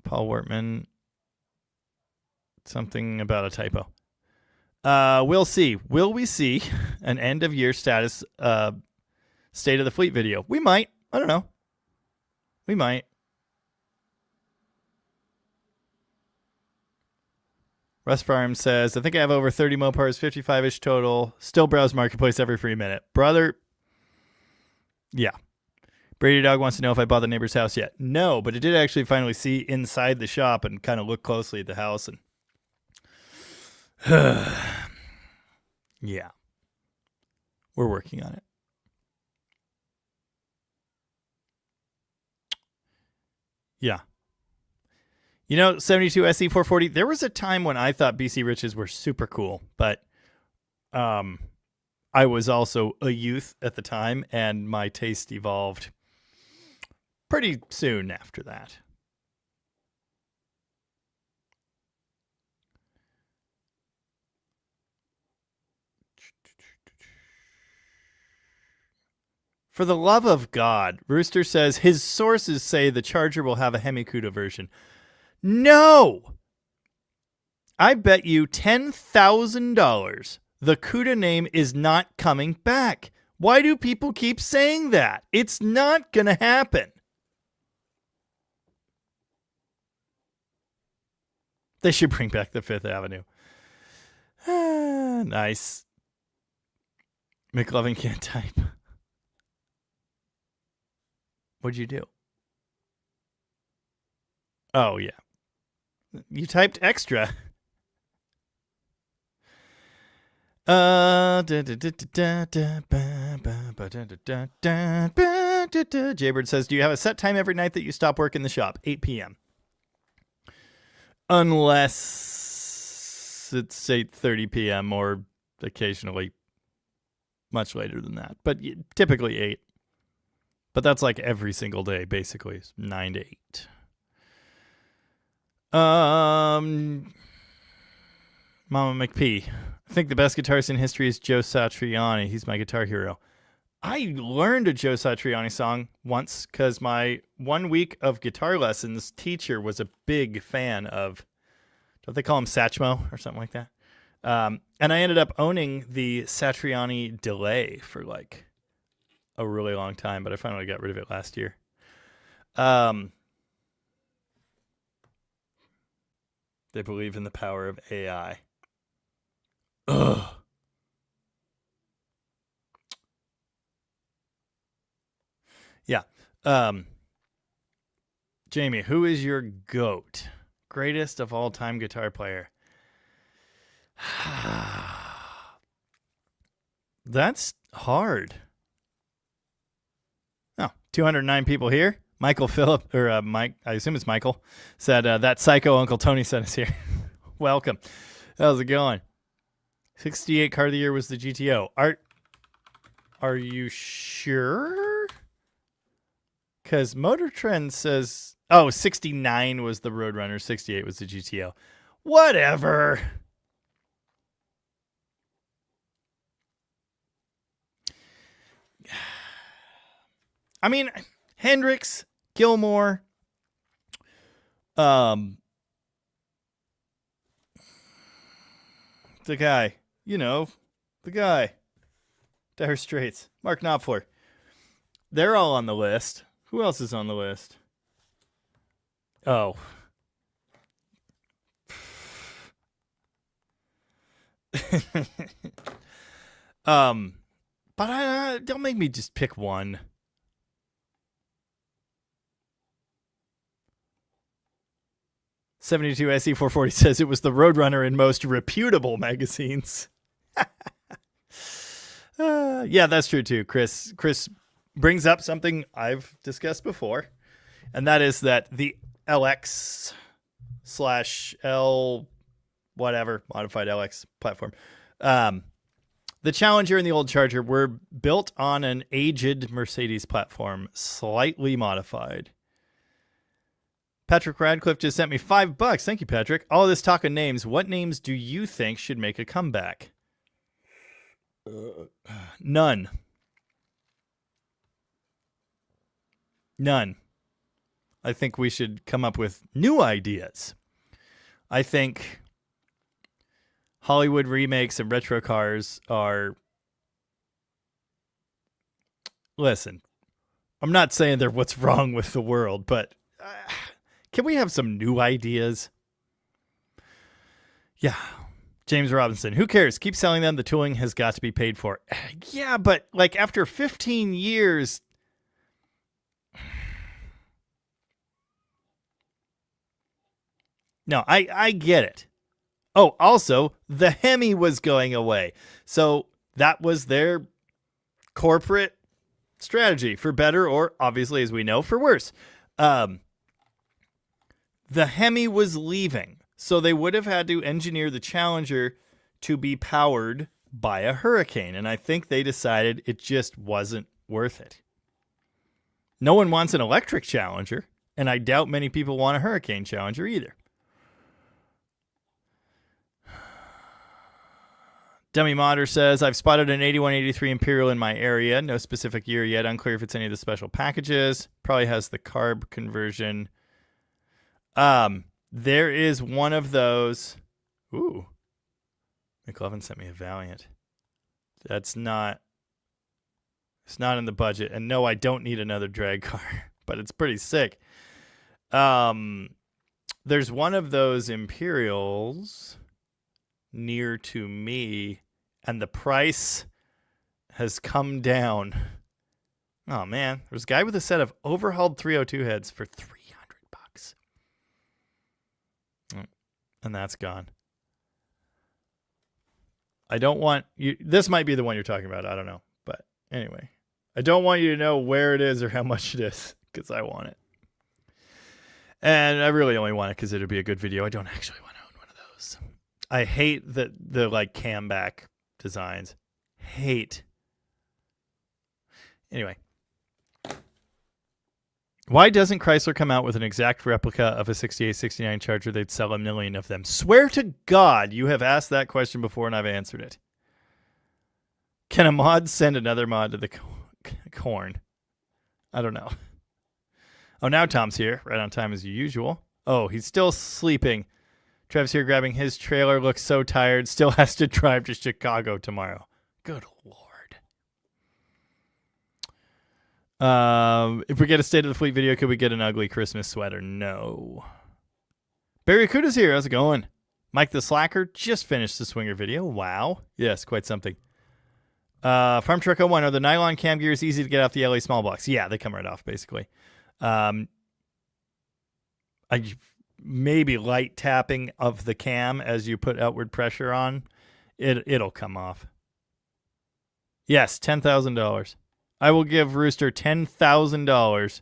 Paul Wortman, something about a typo. We'll see. Will we see an end of year status state of the fleet video? We might. I don't know. We might. Russ Farm says, I think I have over 30 Mopars, 55-ish total. Still browse Marketplace every free minute. Brother, yeah. Brady Dog wants to know if I bought the neighbor's house yet. No, but I did actually finally see inside the shop and kind of look closely at the house. And yeah. We're working on it. Yeah. You know, 72 SE 440, there was a time when I thought BC Riches were super cool, but I was also a youth at the time, and my taste evolved pretty soon after that. For the love of God, Rooster says his sources say the Charger will have a Hemi-Cuda version. No! I bet you $10,000 the Cuda name is not coming back. Why do people keep saying that? It's not going to happen. They should bring back the Fifth Avenue. Nice. McLovin can't type. What'd you do? Oh, yeah. You typed extra. Jaybird says, do you have a set time every night that you stop work in the shop? 8 p.m. Unless it's 8:30 p.m. or occasionally much later than that. But typically 8. But that's like every single day, basically. It's 9 to 8. Mama McP. I think the best guitarist in history is Joe Satriani. He's my guitar hero. I learned a Joe Satriani song once because my 1 week of guitar lessons teacher was a big fan of, don't they call him Satchmo or something like that? And I ended up owning the Satriani delay for like a really long time, but I finally got rid of it last year. They believe in the power of AI. Ugh. Yeah. Jamie, who is your GOAT? Greatest of all time guitar player. That's hard. Oh, 209 people here. Michael Phillip, or Mike, I assume it's Michael, said, that psycho Uncle Tony sent us here. Welcome. How's it going? 68 car of the year was the GTO. Are you sure? Because Motor Trend says, 69 was the Roadrunner, 68 was the GTO. Whatever. I mean, Hendrix, Gilmore, the guy, the guy, Dire Straits, Mark Knopfler. They're all on the list. Who else is on the list? Oh. But don't make me just pick one. '72 SE440 says it was the Roadrunner in most reputable magazines. Yeah, that's true too. Chris brings up something I've discussed before, and that is that the LX/L whatever modified LX platform, the Challenger and the old Charger were built on an aged Mercedes platform, slightly modified. Patrick Radcliffe just sent me $5. Thank you, Patrick. All this talk of names. What names do you think should make a comeback? None. I think we should come up with new ideas. I think Hollywood remakes and retro cars are... Listen, I'm not saying they're what's wrong with the world, but... Can we have some new ideas? Yeah. James Robinson. Who cares? Keep selling them. The tooling has got to be paid for. Yeah, but like after 15 years... No, I get it. Oh, also, the Hemi was going away. So that was their corporate strategy, for better or, obviously, as we know, for worse. The Hemi was leaving, so they would have had to engineer the Challenger to be powered by a Hurricane, and I think they decided it just wasn't worth it. No one wants an electric Challenger, and I doubt many people want a Hurricane Challenger either. Dummy Modder says, I've spotted an 8183 Imperial in my area. No specific year yet. Unclear if it's any of the special packages. Probably has the carb conversion. There is one of those. Ooh. McLovin sent me a Valiant. It's not in the budget. And no, I don't need another drag car, but it's pretty sick. There's one of those Imperials near to me, and the price has come down. Oh man, there's a guy with a set of overhauled 302 heads for $300. And that's gone. I don't want you. This might be the one you're talking about. I don't know. But anyway, I don't want you to know where it is or how much it is because I want it. And I really only want it because it'll be a good video. I don't actually want to own one of those. I hate the like cam back designs. Hate. Anyway. Why doesn't Chrysler come out with an exact replica of a 68, 69 Charger? They'd sell 1 million of them. Swear to God, you have asked that question before and I've answered it. Can a mod send another mod to the corn. I don't know. Oh, now Tom's here, right on time as usual. Oh, he's still sleeping. Trev's here grabbing his trailer, looks so tired, still has to drive to Chicago tomorrow. Good Lord. If we get a State of the Fleet video, could we get an ugly Christmas sweater? No. Barracuda's here. How's it going? Mike the Slacker just finished the Swinger video. Wow. Yes, quite something. Farm Truck 01, are the nylon cam gears easy to get off the LA small box? Yeah, they come right off, basically. Maybe light tapping of the cam as you put outward pressure on, it'll come off. Yes, $10,000. I will give Rooster $10,000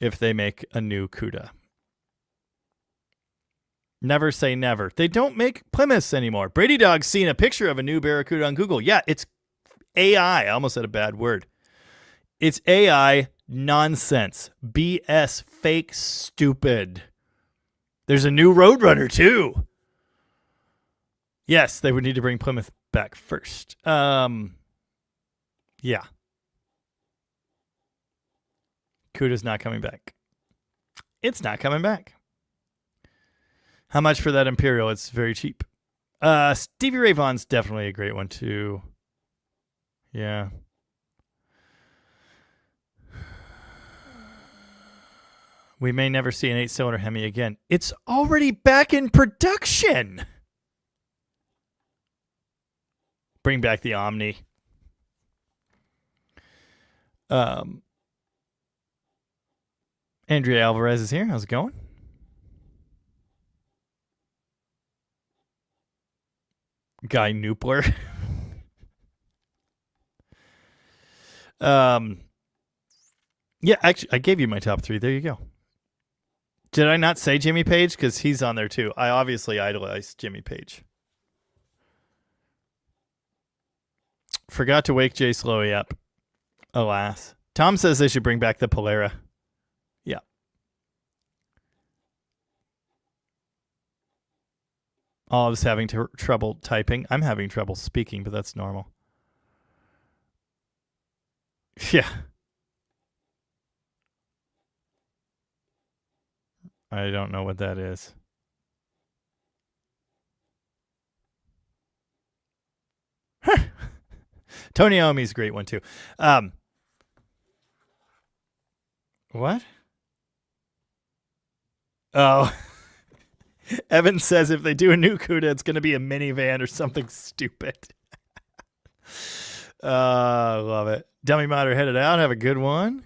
if they make a new CUDA. Never say never. They don't make Plymouths anymore. Brady Dog's seen a picture of a new Barracuda on Google. Yeah, it's AI. I almost said a bad word. It's AI nonsense. BS. Fake. Stupid. There's a new Roadrunner, too. Yes, they would need to bring Plymouth back first. Yeah. CUDA's not coming back. It's not coming back. How much for that Imperial? It's very cheap. Stevie Ray Vaughan's definitely a great one, too. Yeah. We may never see an 8-cylinder Hemi again. It's already back in production. Bring back the Omni. Andrea Alvarez is here. How's it going? Guy Noopler. Yeah, actually, I gave you my top 3. There you go. Did I not say Jimmy Page? Because he's on there too. I obviously idolized Jimmy Page. Forgot to wake Jay Slowy up. Alas. Tom says they should bring back the Polera. Yeah. Oh, I was having trouble typing. I'm having trouble speaking, but that's normal. Yeah. I don't know what that is. Tony Iommi's a great one, too. What? Oh. Evan says if they do a new CUDA, it's going to be a minivan or something stupid. Love it. Dummy Modder headed out. Have a good one.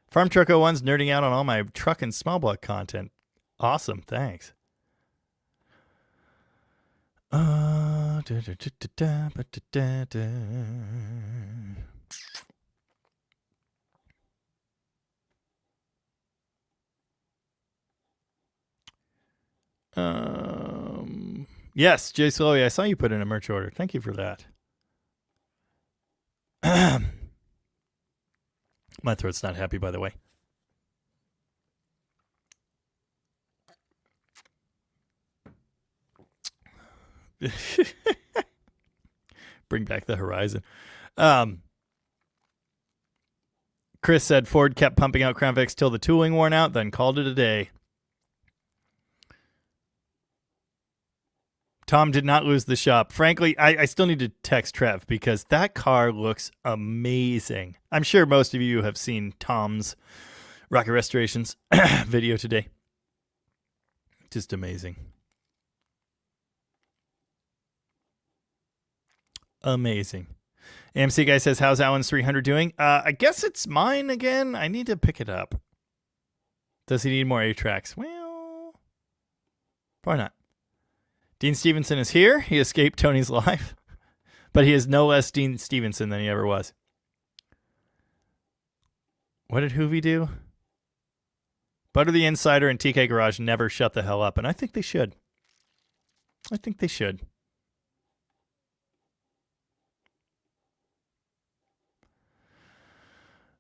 Farm Truck 01's nerding out on all my truck and small block content. Awesome. Thanks. Yes, Jay Slowy, I saw you put in a merch order. Thank you for that. My throat's not happy, by the way. Bring back the Horizon. Chris said Ford kept pumping out Crown Vics till the tooling worn out, then called it a day. Tom did not lose the shop. Frankly, I still need to text Trev because that car looks amazing. I'm sure most of you have seen Tom's Rocket Restorations video today. Just amazing. Amazing. AMC guy says, how's Alan's 300 doing? I guess it's mine again. I need to pick it up. Does he need more A-tracks? Well, probably not. Dean Stevenson is here. He escaped Tony's life, but he is no less Dean Stevenson than he ever was. What did Hoovy do? Butter the Insider and TK Garage never shut the hell up, and I think they should. I think they should.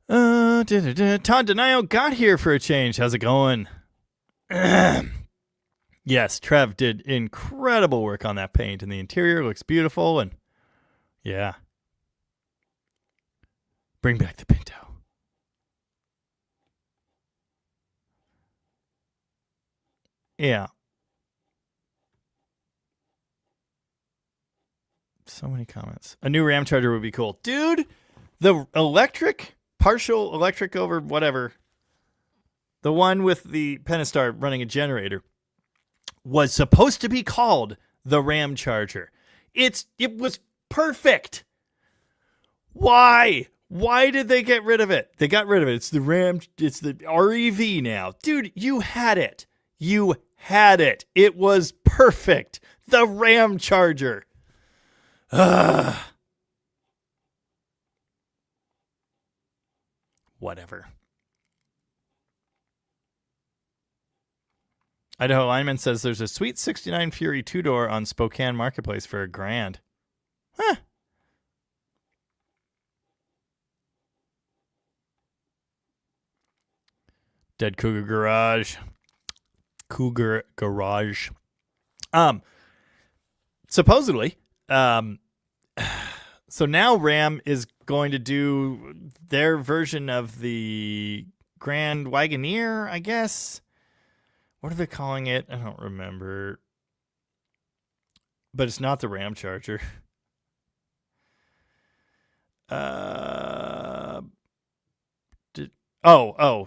Todd Denio got here for a change. How's it going? Yes, Trev did incredible work on that paint, and the interior looks beautiful, and yeah. Bring back the Pinto. Yeah. So many comments. A new Ram Charger would be cool. Dude, the electric, partial electric over whatever, the one with the Pentastar running a generator, was supposed to be called the Ram Charger. It was perfect. Why? Why did they get rid of it? They got rid of it. It's the REV now. Dude, you had it. You had it. It was perfect. The Ram Charger. Whatever. Idaho Lineman says there's a sweet 69 Fury 2-door on Spokane Marketplace for $1,000. Huh. Dead Cougar Garage. Cougar Garage. Supposedly, so now Ram is going to do their version of the Grand Wagoneer, I guess. What are they calling it? I don't remember. But it's not the Ram Charger.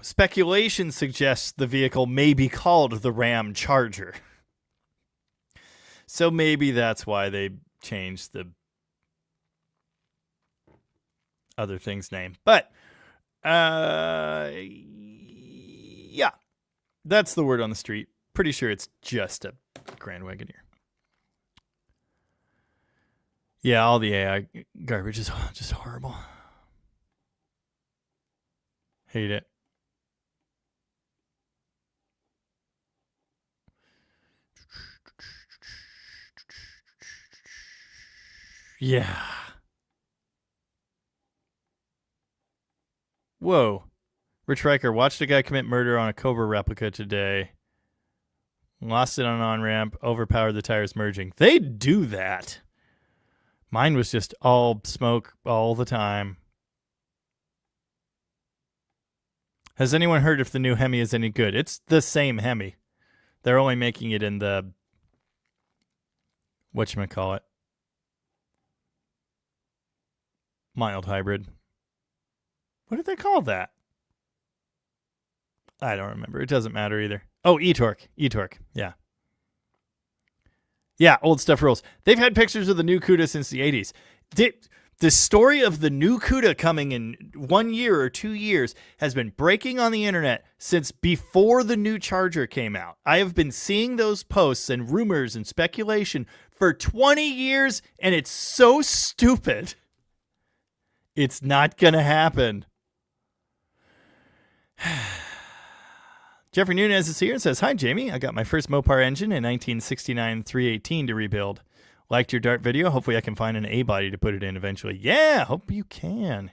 Speculation suggests the vehicle may be called the Ram Charger. So maybe that's why they changed the other thing's name. But, yeah. That's the word on the street. Pretty sure it's just a Grand Wagoneer. Yeah, all the AI garbage is just horrible. Hate it. Yeah. Whoa. Rich Riker watched a guy commit murder on a Cobra replica today. Lost it on an on-ramp, overpowered the tires merging. They do that. Mine was just all smoke all the time. Has anyone heard if the new Hemi is any good? It's the same Hemi. They're only making it in the whatchamacallit, mild hybrid. What did they call that? I don't remember. It doesn't matter either. Oh, E-Torque. E-Torque. Yeah. Yeah, old stuff rules. They've had pictures of the new CUDA since the 80s. The story of the new CUDA coming in 1 year or 2 years has been breaking on the internet since before the new Charger came out. I have been seeing those posts and rumors and speculation for 20 years, and it's so stupid. It's not going to happen. Jeffrey Nunez is here and says, hi, Jamie. I got my first Mopar engine in 1969 318 to rebuild. Liked your Dart video. Hopefully I can find an A-body to put it in eventually. Yeah, hope you can.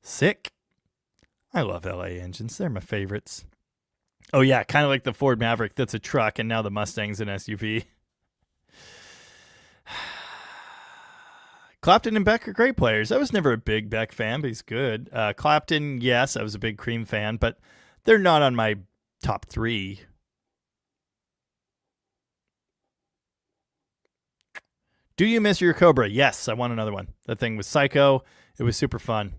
Sick. I love LA engines. They're my favorites. Oh, yeah, kind of like the Ford Maverick that's a truck, and now the Mustang's an SUV. Clapton and Beck are great players. I was never a big Beck fan, but he's good. Clapton, yes, I was a big Cream fan, but they're not on my top 3. Do you miss your Cobra? Yes, I want another one. That thing was psycho. It was super fun.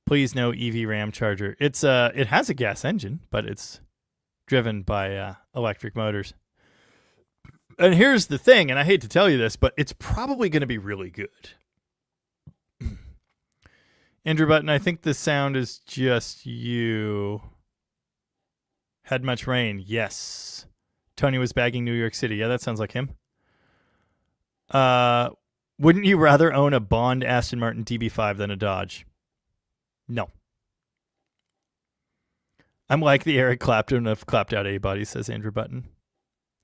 Please no EV Ram Charger. It has a gas engine, but it's driven by electric motors. And here's the thing, and I hate to tell you this, but it's probably going to be really good. Andrew Button, I think the sound is just you. Had much rain. Yes. Tony was bagging New York City. Yeah, that sounds like him. Wouldn't you rather own a Bond Aston Martin DB5 than a Dodge? No. I'm like the Eric Clapton of clapped out A-body, says Andrew Button.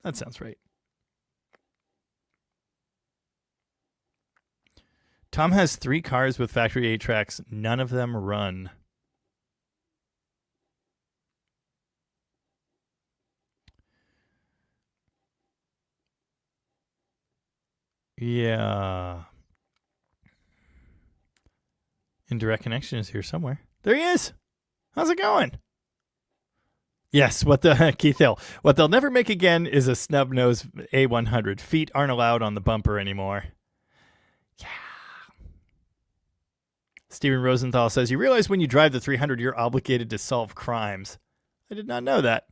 That sounds right. Tom has 3 cars with factory 8 tracks. None of them run. Yeah. Indirect connection is here somewhere. There he is. How's it going? Yes, Keith Hill. What they'll never make again is a snub nose A100. Feet aren't allowed on the bumper anymore. Yeah. Steven Rosenthal says, you realize when you drive the 300, you're obligated to solve crimes. I did not know that.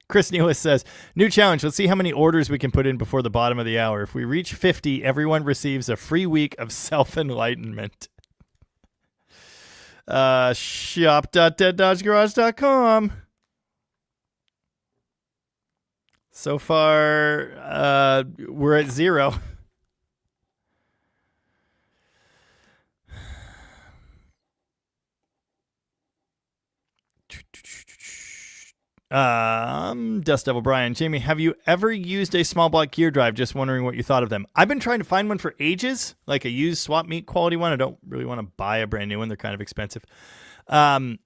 Chris Nealis says, new challenge. Let's see how many orders we can put in before the bottom of the hour. If we reach 50, everyone receives a free week of self-enlightenment. Shop.deaddodgegarage.com. So far, we're at 0. Dust Devil Brian, Jamie, have you ever used a small block gear drive? Just wondering what you thought of them. I've been trying to find one for ages, like a used swap meet quality one. I don't really want to buy a brand new one. They're kind of expensive. I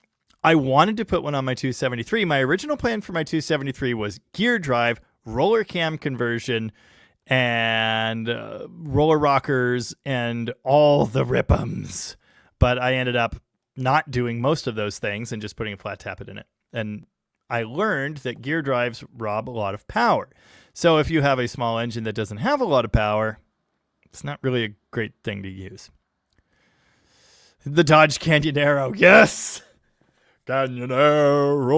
wanted to put one on my 273. My original plan for my 273 was gear drive, roller cam conversion, and roller rockers and all the rip'ems. But I ended up not doing most of those things and just putting a flat tappet in it. And I learned that gear drives rob a lot of power. So if you have a small engine that doesn't have a lot of power, it's not really a great thing to use. The Dodge Canyonero. Yes! Canyonero.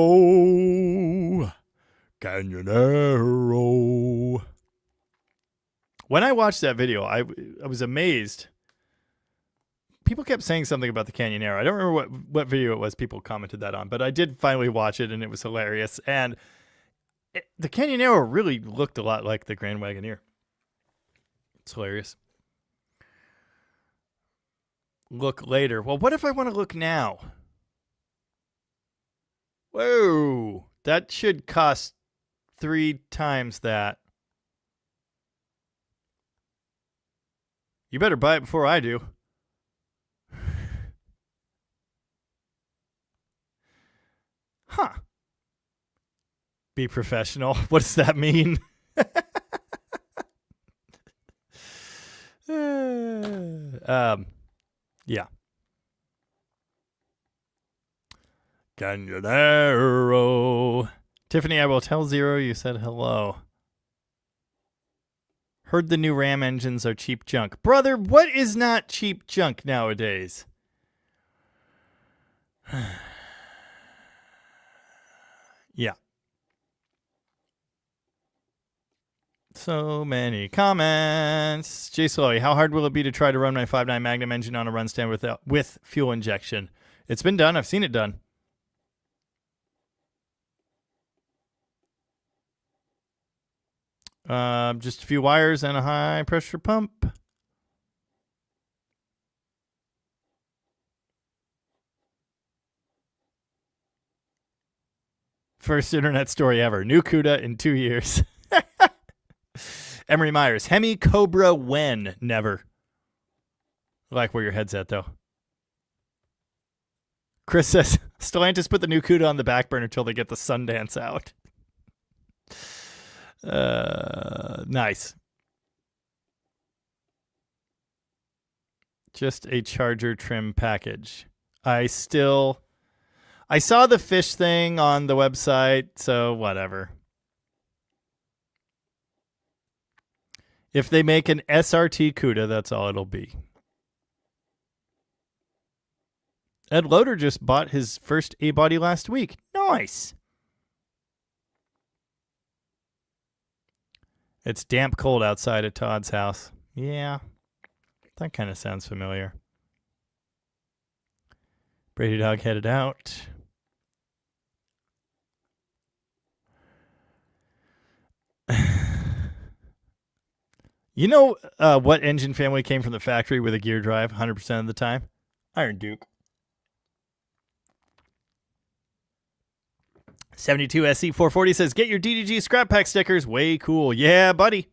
Canyonero. When I watched that video, I was amazed. People kept saying something about the Canyonero. I don't remember what video it was people commented that on, but I did finally watch it, and it was hilarious. And the Canyonero really looked a lot like the Grand Wagoneer. It's hilarious. Look later. Well, what if I want to look now? Whoa. That should cost 3 times that. You better buy it before I do. Huh. Be professional. What does that mean? Yeah. Canyonero. Tiffany, I will tell Zero you said hello. Heard the new Ram engines are cheap junk. Brother, what is not cheap junk nowadays? Yeah. So many comments. Jay Slowy, how hard will it be to try to run my 5.9 Magnum engine on a run stand with fuel injection? It's been done. I've seen it done. Just a few wires and a high pressure pump. First internet story ever. New CUDA in 2 years. Emery Myers. Hemi Cobra when? Never. I like where your head's at, though. Chris says, Stellantis put the new CUDA on the back burner until they get the Sundance out. Nice. Just a charger trim package. I saw the fish thing on the website, so whatever. If they make an SRT CUDA, that's all it'll be. Ed Loader just bought his first A-body last week. Nice. It's damp cold outside at Todd's house. Yeah, that kind of sounds familiar. Brady Dog headed out. You know what engine family came from the factory with a gear drive 100% of the time? Iron Duke. 72 SC 440 says, get your DDG scrap pack stickers. Way cool. Yeah, buddy.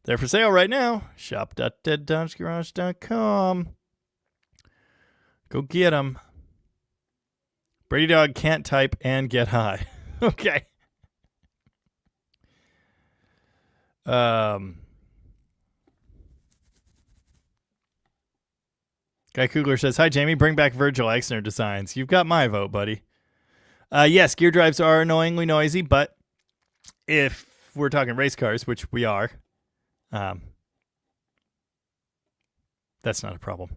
They're for sale right now. Shop.deaddodgegarage.com. Go get them. Brady Dog can't type and get high. Okay. Guy Kugler says, hi, Jamie. Bring back Virgil Exner designs. You've got my vote, buddy. Yes, gear drives are annoyingly noisy, but if we're talking race cars, which we are, that's not a problem.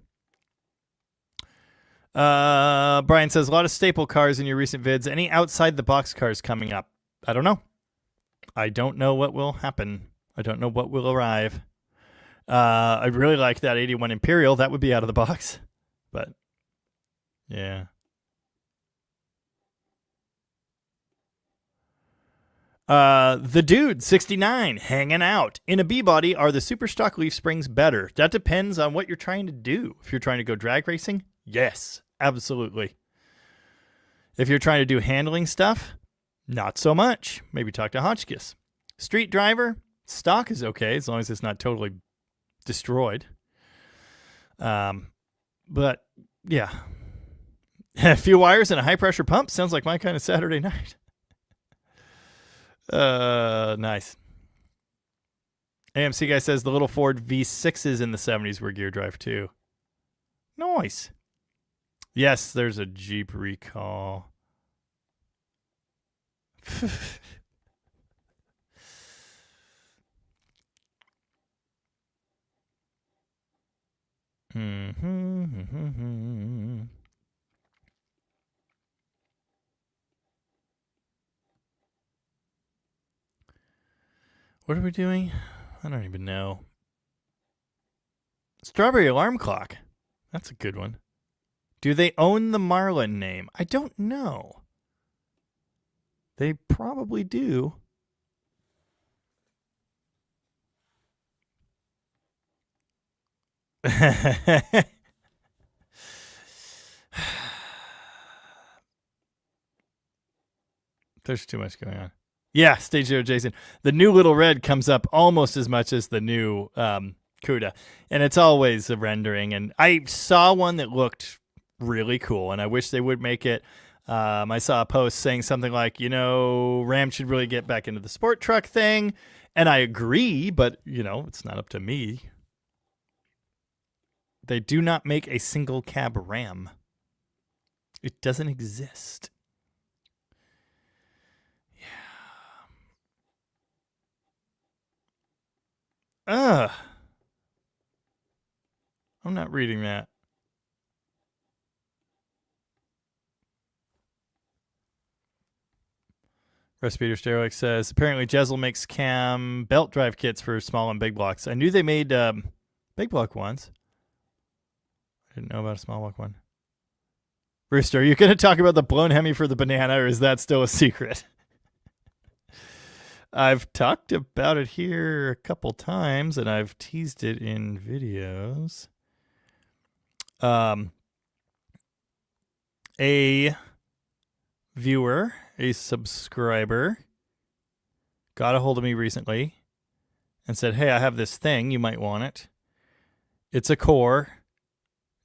Brian says, a lot of staple cars in your recent vids. Any outside-the-box cars coming up? I don't know. I don't know what will happen. I don't know what will arrive. I'd really like that 81 Imperial. That would be out of the box. But, yeah. The Dude, 69, hanging out. In a B-body, are the super stock leaf springs better? That depends on what you're trying to do. If you're trying to go drag racing, yes, absolutely. If you're trying to do handling stuff, not so much. Maybe talk to Hotchkiss. Street driver, stock is okay as long as it's not totally destroyed. But, yeah. A few wires and a high-pressure pump sounds like my kind of Saturday night. Nice. AMC guy says the little Ford V6s in the 70s were gear drive too. Nice. Yes, there's a Jeep Recall. What are we doing? I don't even know. Strawberry Alarm Clock. That's a good one. Do they own the Marlin name? I don't know. They probably do. There's too much going on. Yeah, Stage 0 Jason. The new Little Red comes up almost as much as the new CUDA. And it's always a rendering. And I saw one that looked really cool, and I wish they would make it. I saw a post saying something like, Ram should really get back into the sport truck thing. And I agree, but, it's not up to me. They do not make a single cab Ram. It doesn't exist. I'm not reading that. Respiator Steroic says, apparently Jezel makes cam belt drive kits for small and big blocks. I knew they made big block ones. I didn't know about a small block one. Rooster, are you going to talk about the blown Hemi for the banana, or is that still a secret? I've talked about it here a couple times, and I've teased it in videos. A viewer, a subscriber, got a hold of me recently and said, hey, I have this thing. You might want it. It's a core.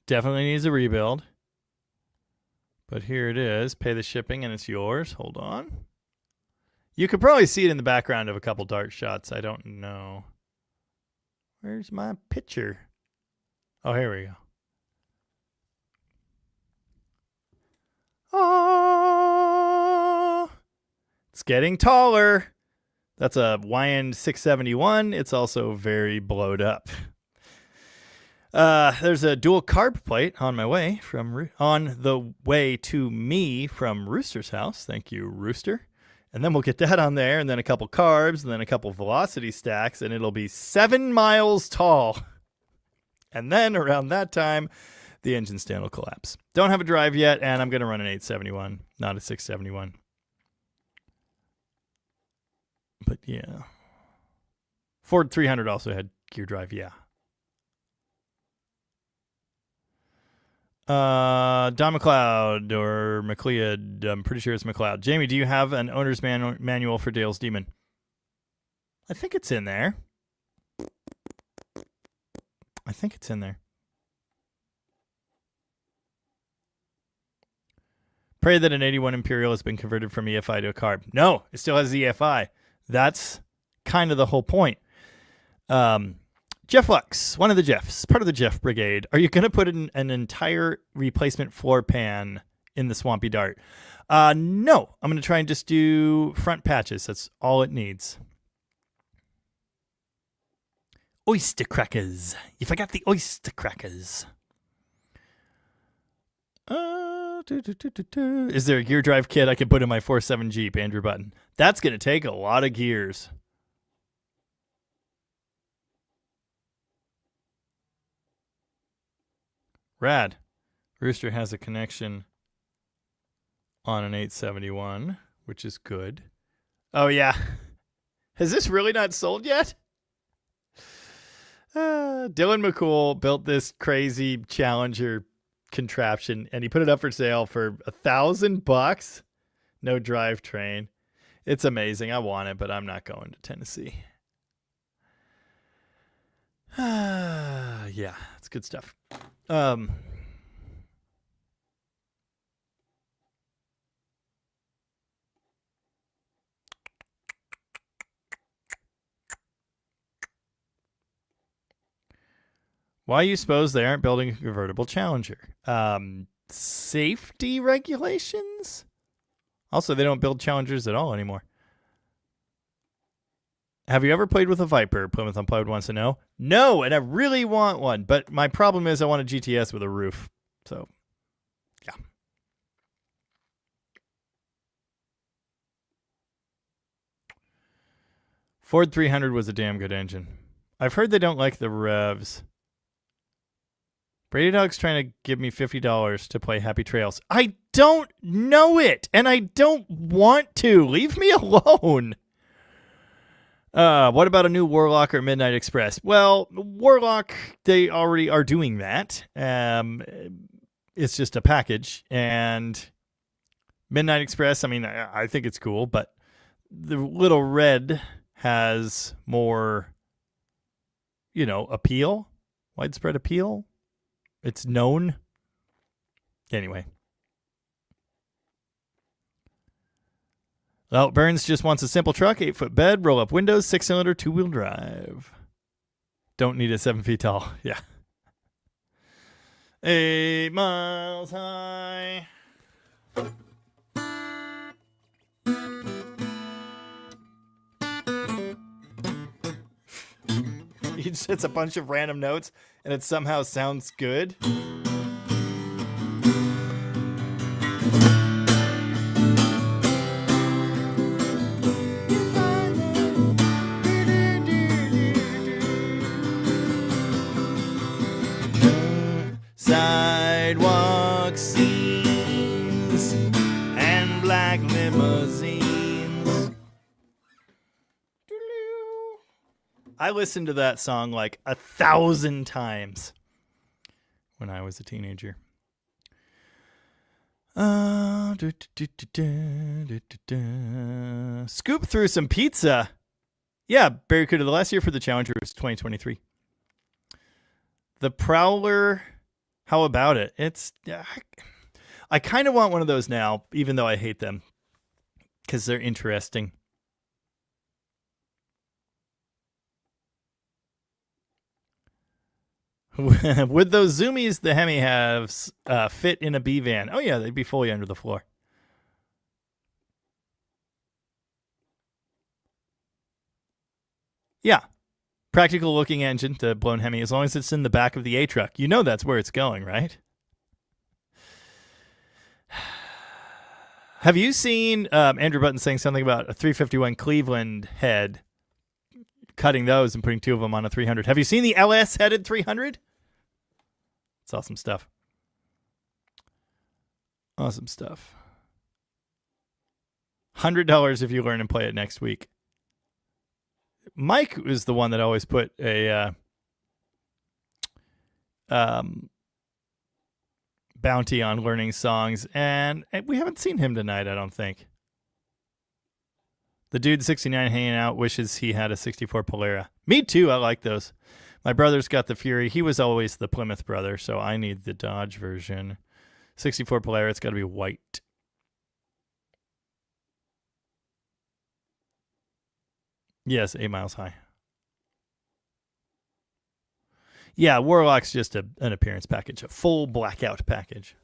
Definitely needs a rebuild. But here it is. Pay the shipping, and it's yours. Hold on. You could probably see it in the background of a couple dart shots. I don't know. Where's my picture? Oh, here we go. Oh, it's getting taller. That's a YN 671. It's also very blowed up. There's a dual carb plate on the way to me from Rooster's house. Thank you, Rooster. And then we'll get that on there, and then a couple carbs, and then a couple velocity stacks, and it'll be 7 miles tall. And then around that time, the engine stand will collapse. Don't have a drive yet, and I'm going to run an 871, not a 671. But yeah. Ford 300 also had gear drive, yeah. Don McLeod or McLeod, I'm pretty sure it's McLeod. Jamie, do you have an owner's manual for Dale's Demon? I think it's in there. Pray that an 81 Imperial has been converted from EFI to a carb. No, it still has EFI. That's kind of the whole point. Jeff Lux, one of the Jeffs, part of the Jeff Brigade. Are you going to put in an entire replacement floor pan in the Swampy Dart? No. I'm going to try and just do front patches. That's all it needs. Oyster crackers. You forgot the oyster crackers. Is there a gear drive kit I can put in my 4.7 Jeep, Andrew Button? That's going to take a lot of gears. Rad. Rooster has a connection on an 871, which is good. Oh, yeah. Has this really not sold yet? Dylan McCool built this crazy Challenger contraption, and he put it up for sale for $1,000. No drivetrain. It's amazing. I want it, but I'm not going to Tennessee. Yeah, it's good stuff. Why you suppose they aren't building a convertible Challenger? Safety regulations? Also, they don't build Challengers at all anymore. Have you ever played with a Viper? Plymouth Unplugged wants to know. No, and I really want one, but my problem is I want a GTS with a roof. So, yeah. Ford 300 was a damn good engine. I've heard they don't like the revs. Brady Dog's trying to give me $50 to play Happy Trails. I don't know it, and I don't want to. Leave me alone. What about a new Warlock or Midnight Express? Well, Warlock, they already are doing that. It's just a package. And Midnight Express, I mean, I think it's cool, but the little red has more, appeal, widespread appeal. It's known. Anyway. Well, Burns just wants a simple truck, 8-foot bed, roll-up windows, 6-cylinder, 2-wheel drive. Don't need it 7 feet tall. Yeah. 8 miles high. He just hits a bunch of random notes, and it somehow sounds good. Sidewalk scenes and black limousines. I listened to that song like 1,000 times when I was a teenager. Scoop through some pizza. Yeah, Barracuda. The last year for the Challenger was 2023. The Prowler, how about it? I kind of want one of those now, even though I hate them, because they're interesting. Would those zoomies the Hemi has fit in a B van? Oh, yeah, they'd be fully under the floor. Yeah. Practical looking engine, the blown Hemi, as long as it's in the back of the A-truck. You know that's where it's going, right? Have you seen Andrew Button saying something about a 351 Cleveland head, cutting those and putting 2 of them on a 300? Have you seen the LS headed 300? It's awesome stuff. Awesome stuff. $100 if you learn and play it next week. Mike was the one that always put a bounty on learning songs, and we haven't seen him tonight, I don't think. The dude 69 hanging out wishes he had a 64 Polara. Me too, I like those. My brother's got the Fury. He was always the Plymouth brother, so I need the Dodge version. 64 Polara, it's got to be white. Yes, 8 miles high. Yeah, Warlock's just an appearance package, a full blackout package.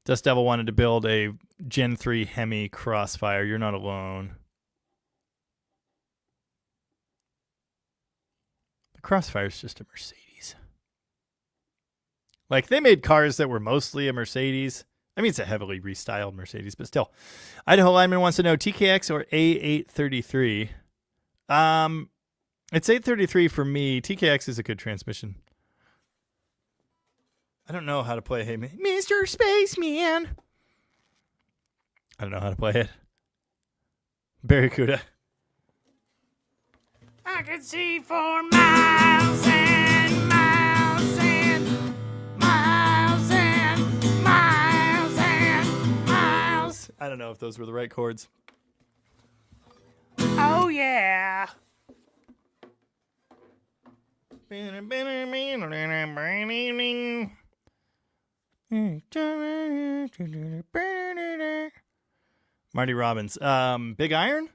Dust Devil wanted to build a Gen 3 Hemi Crossfire. You're not alone. The Crossfire's just a Mercedes. Like, they made cars that were mostly a Mercedes. I mean, it's a heavily restyled Mercedes, but still. Idaho Lineman wants to know TKX or A833. It's 833 for me. TKX is a good transmission. I don't know how to play Hey Mr. Spaceman. I don't know how to play it. Barracuda. I could see for miles and miles and miles and miles and miles. I don't know if those were the right chords. Oh, yeah. Marty Robbins. Big Iron?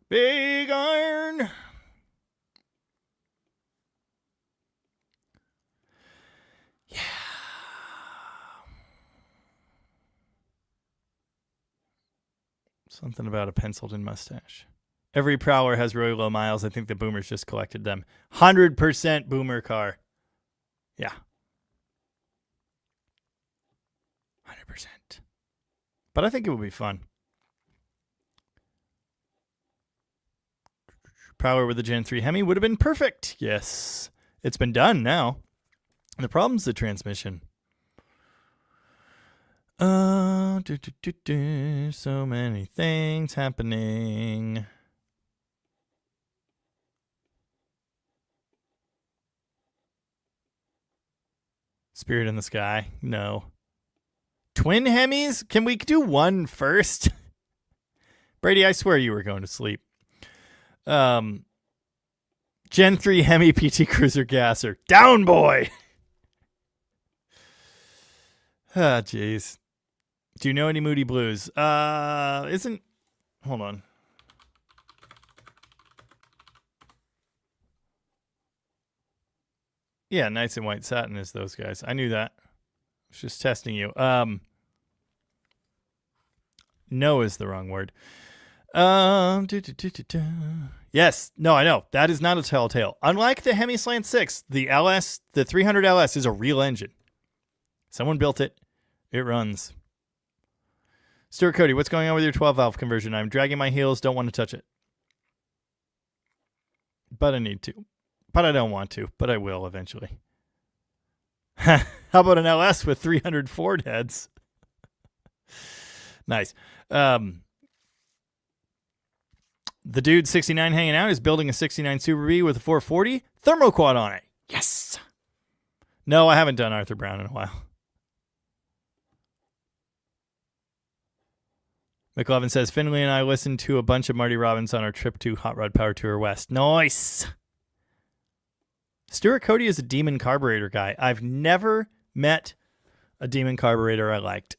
Big Iron. Yeah. Something about a penciled in mustache. Every Prowler has really low miles. I think the Boomers just collected them. 100% Boomer car. Yeah. 100%. But I think it would be fun. Prowler with the Gen 3 Hemi would have been perfect. Yes. It's been done now. The problem's the transmission. So many things happening. Spirit in the Sky. No. Twin Hemis? Can we do one first? Brady, I swear you were going to sleep. Gen 3 Hemi PT Cruiser Gasser. Down, boy! Ah, jeez. Do you know any Moody Blues? Hold on. Yeah, Knights in White Satin is those guys. I knew that. I was just testing you. No is the wrong word. Yes. No, I know. That is not a telltale. Unlike the Hemi Slant 6, the LS, the 300 LS is a real engine. Someone built it. It runs. Stuart Cody, what's going on with your 12-valve conversion? I'm dragging my heels. Don't want to touch it. But I need to. But I don't want to. But I will eventually. How about an LS with 300 Ford heads? Nice. The dude 69 hanging out is building a 69 Super B with a 440 thermoquad on it. Yes. No, I haven't done Arthur Brown in a while. McLovin says, Finley and I listened to a bunch of Marty Robbins on our trip to Hot Rod Power Tour West. Nice. Stuart Cody is a Demon carburetor guy. I've never met a Demon carburetor I liked.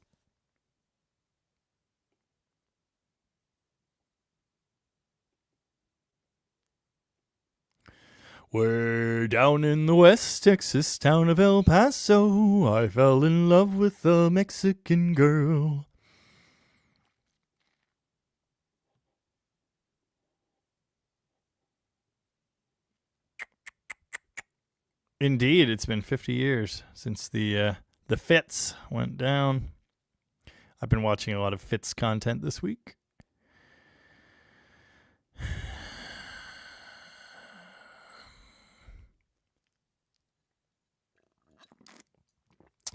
Way down in the West Texas town of El Paso, I fell in love with a Mexican girl. Indeed, it's been 50 years since the Fitz went down. I've been watching a lot of Fitz content this week.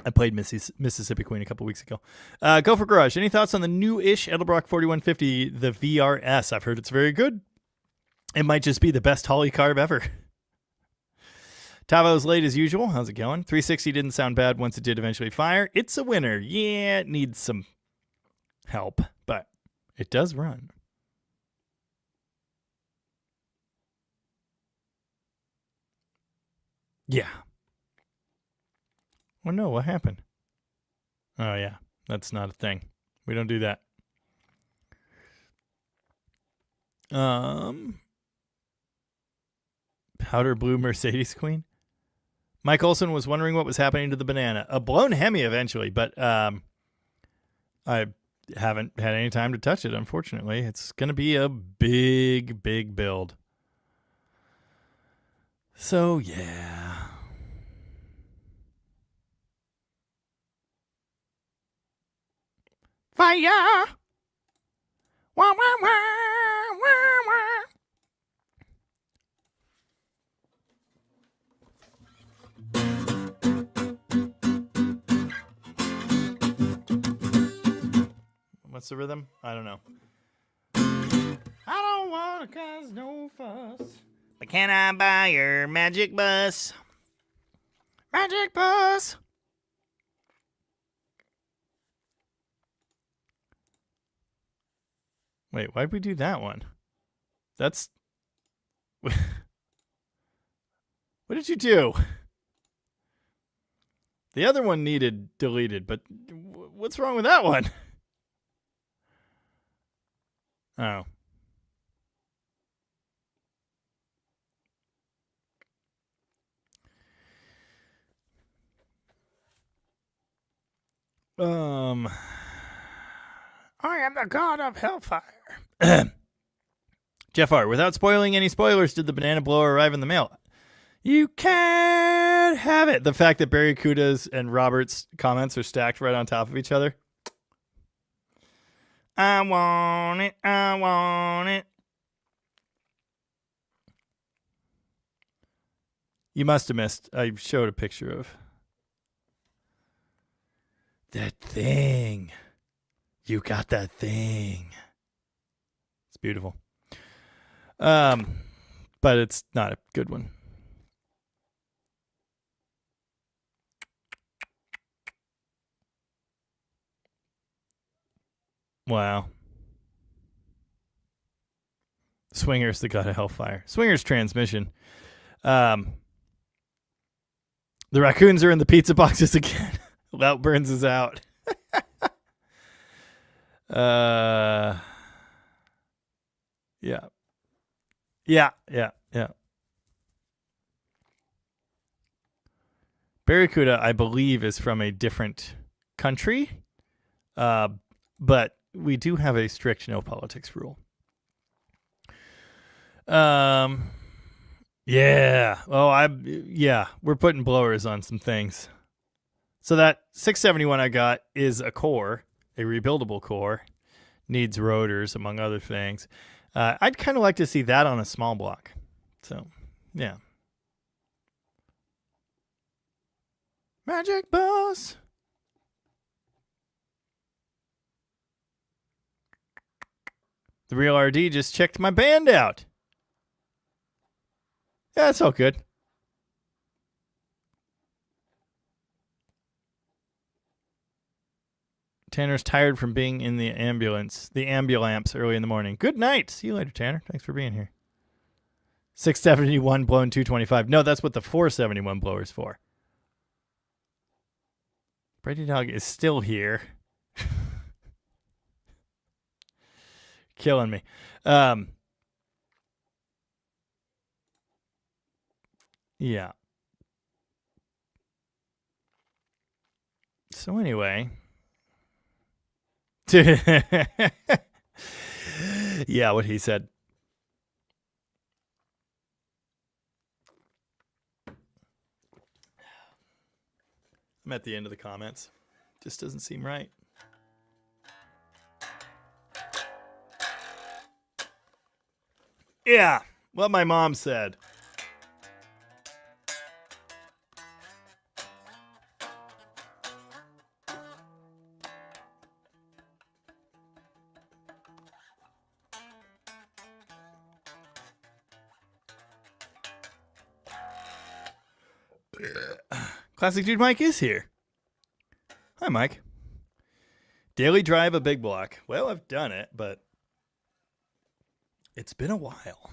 I played Mississippi Queen a couple weeks ago. Go for Garage. Any thoughts on the new-ish Edelbrock 4150, the VRS? I've heard it's very good. It might just be the best Holly carb ever. Tavo's late as usual. How's it going? 360 didn't sound bad once it did eventually fire. It's a winner. Yeah, it needs some help, but it does run. Yeah. Oh no, what happened? Oh yeah, that's not a thing. We don't do that. Powder blue Mercedes Queen. Mike Olson was wondering what was happening to the banana. A blown Hemi eventually, but I haven't had any time to touch it, unfortunately. It's going to be a big, big build. So, yeah. Fire! Wah, wah, wah, wah, wah. What's the rhythm? I don't know. I don't want to cause no fuss. But can I buy your magic bus? Magic bus! Wait, why'd we do that one? That's... What did you do? The other one needed deleted, but what's wrong with that one? Oh. I am the god of hellfire. Jeff R., without spoiling any spoilers, did the banana blower arrive in the mail? You can't have it. The fact that Barracuda's and Robert's comments are stacked right on top of each other. I want it. I want it. You must have missed. I showed a picture of that thing. You got that thing. It's beautiful. But it's not a good one. Wow. Swingers, the god of hellfire. Swingers transmission. The raccoons are in the pizza boxes again. Lout Burns is out. Yeah. Barracuda, I believe, is from a different country. But we do have a strict no politics rule. Yeah. We're putting blowers on some things. So that 671 I got is a core, a rebuildable core, needs rotors among other things. I'd kind of like to see that on a small block. So, yeah. Magic bus. The real RD just checked my band out. Yeah, it's all good. Tanner's tired from being in the ambulance early in the morning. Good night. See you later, Tanner. Thanks for being here. 671 blown 225. No, that's what the 471 blower's for. Brady Dog is still here. Killing me. Yeah. So anyway... Yeah, what he said. I'm at the end of the comments. Just doesn't seem right. Yeah, what my mom said. Classic Dude Mike is here. Hi, Mike. Daily drive a big block. Well, I've done it, but it's been a while.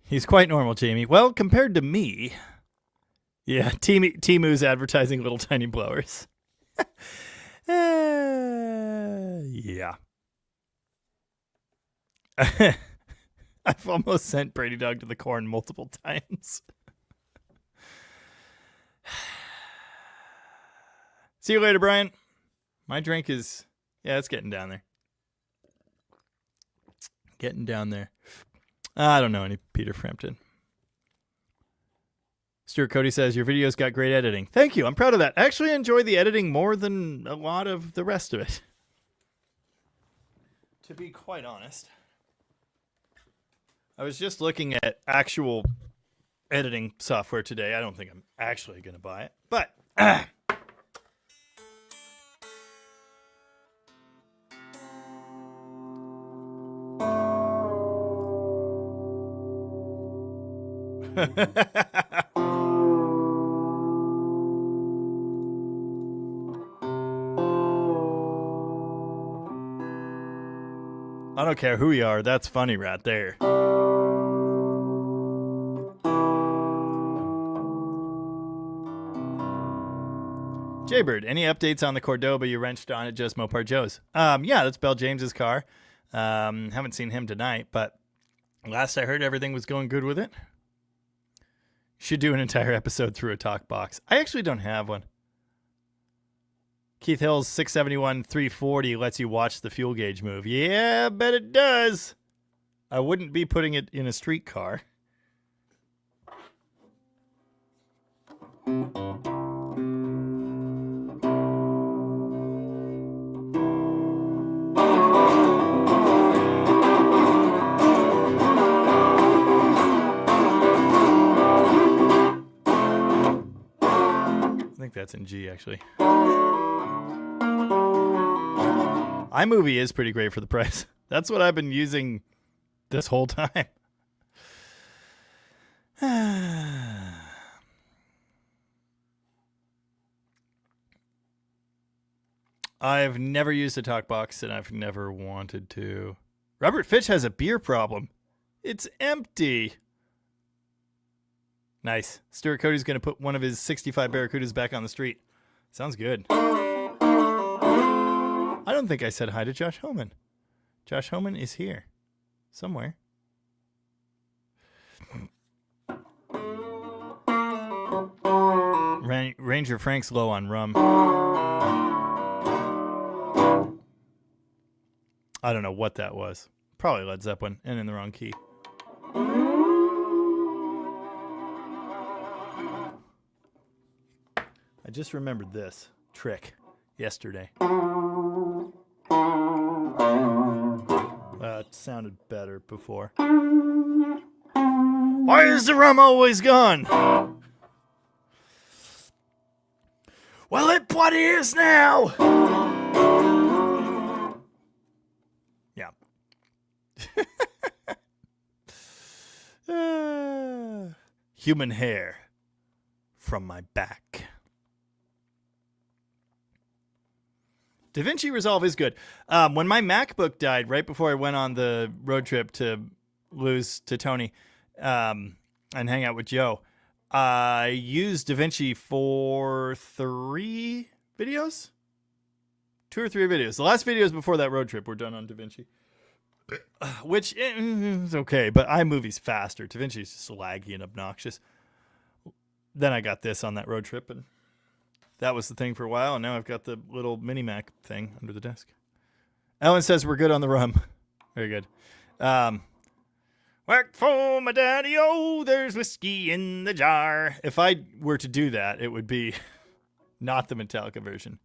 He's quite normal, Jamie. Well, compared to me. Yeah, Timu's advertising little tiny blowers. Yeah. I've almost sent Brady Dog to the corn multiple times. See you later, Brian. My drink is, it's getting down there. Getting down there. I don't know any Peter Frampton. Stuart Cody says, your videos got great editing. Thank you. I'm proud of that. I actually enjoy the editing more than a lot of the rest of it. To be quite honest. I was just looking at actual editing software today. I don't think I'm actually going to buy it. But... I don't care who you are. That's funny right there. Jaybird, any updates on the Cordoba you wrenched on at Just Mopar Joe's? Yeah, that's Bell James's car. Haven't seen him tonight, but last I heard, everything was going good with it. Should do an entire episode through a talk box. I actually don't have one. Keith Hill's 671 340 lets you watch the fuel gauge move. Yeah, I bet it does. I wouldn't be putting it in a street car. I think that's in G, actually. iMovie is pretty great for the price. That's what I've been using this whole time. I've never used a talk box, and I've never wanted to. Robert Fitch has a beer problem. It's empty. Nice. Stuart Cody's going to put one of his 65 Barracudas back on the street. Sounds good. I don't think I said hi to Josh Homan. Josh Homan is here. Somewhere. Ranger Frank's low on rum. I don't know what that was. Probably Led Zeppelin and in the wrong key. I just remembered this trick yesterday. It sounded better before. Why is the rum always gone? Well, it bloody is now. Yeah. Human hair from my back. DaVinci Resolve is good. When my MacBook died right before I went on the road trip to lose to Tony and hang out with Joe, I used DaVinci for 3 videos? 2 or 3 videos. The last videos before that road trip were done on DaVinci. Which is okay, but iMovie's faster. DaVinci's just laggy and obnoxious. Then I got this on that road trip, and that was the thing for a while, and now I've got the little mini Mac thing under the desk. Ellen says we're good on the rum. Very good. Work for my daddy, oh, there's whiskey in the jar. If I were to do that, it would be not the Metallica version.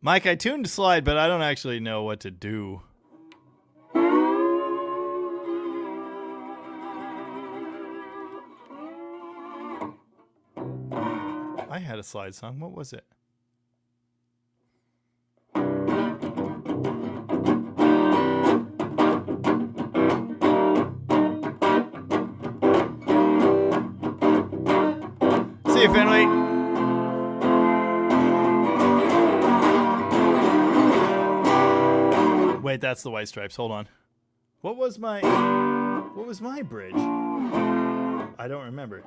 Mike, I tuned slide, but I don't actually know what to do. I had a slide song. What was it? See you, Finley. Wait, that's the White Stripes. Hold on. What was my bridge? I don't remember.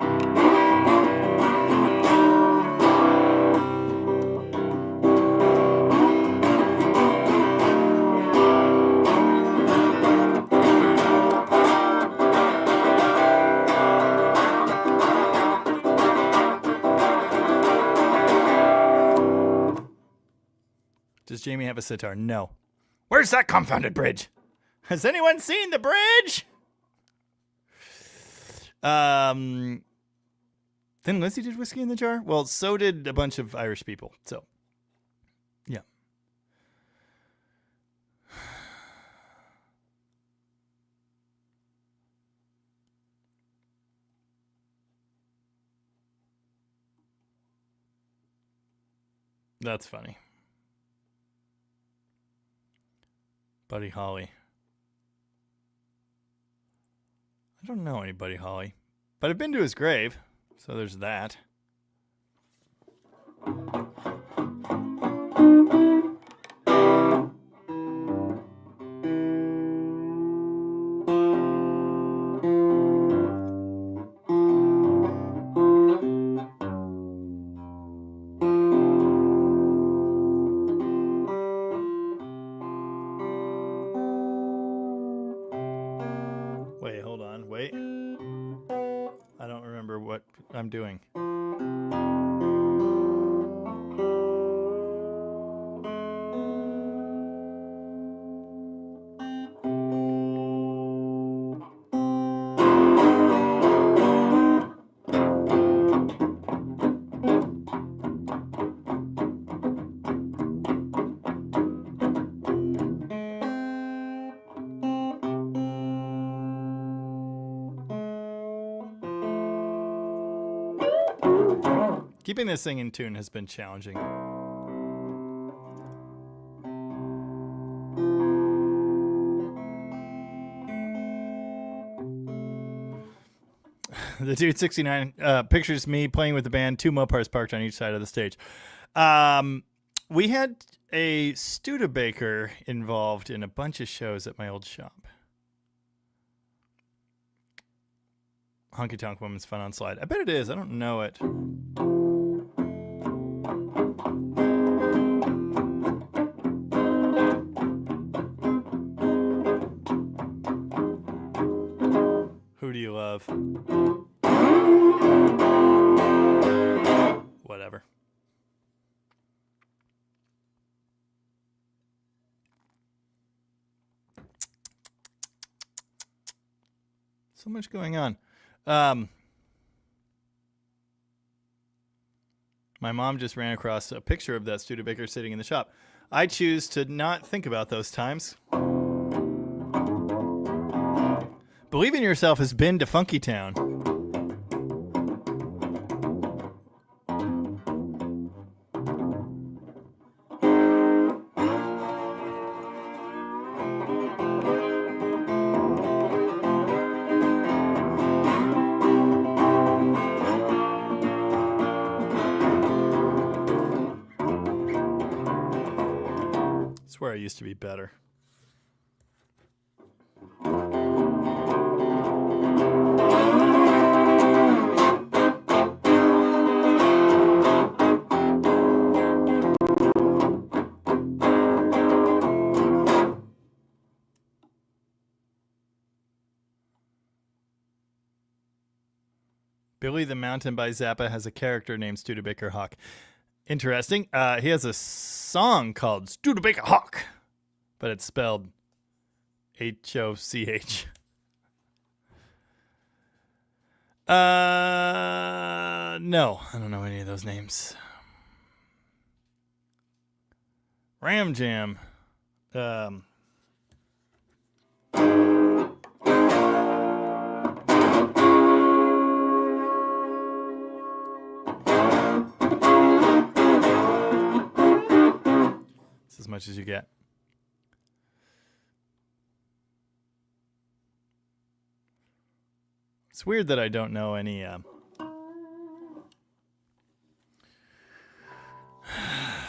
Jamie have a sitar? No. Where's that confounded bridge? Has anyone seen the bridge? Then Lizzie did Whiskey in the Jar? Well, so did a bunch of Irish people. So, yeah. That's funny. Buddy Holly. I don't know any Buddy Holly, but I've been to his grave, so there's that. Wait, hold on. Wait. I don't remember what I'm doing. Keeping this thing in tune has been challenging. The dude 69 pictures me playing with the band, 2 Mopars parked on each side of the stage. We had a Studebaker involved in a bunch of shows at my old shop. Honky Tonk Woman's Fun on Slide. I bet it is. I don't know it. Who do you love? Whatever. So much going on. My mom just ran across a picture of that Studebaker sitting in the shop. I choose to not think about those times. Believe in Yourself has been to Funky Town. I swear I used to be better. Billy the Mountain by Zappa has a character named Studebaker Hawk. Interesting. He has a song called Studebaker Hawk, but it's spelled H-O-C-H. No, I don't know any of those names. Ram Jam. As much as you get. It's weird that I don't know any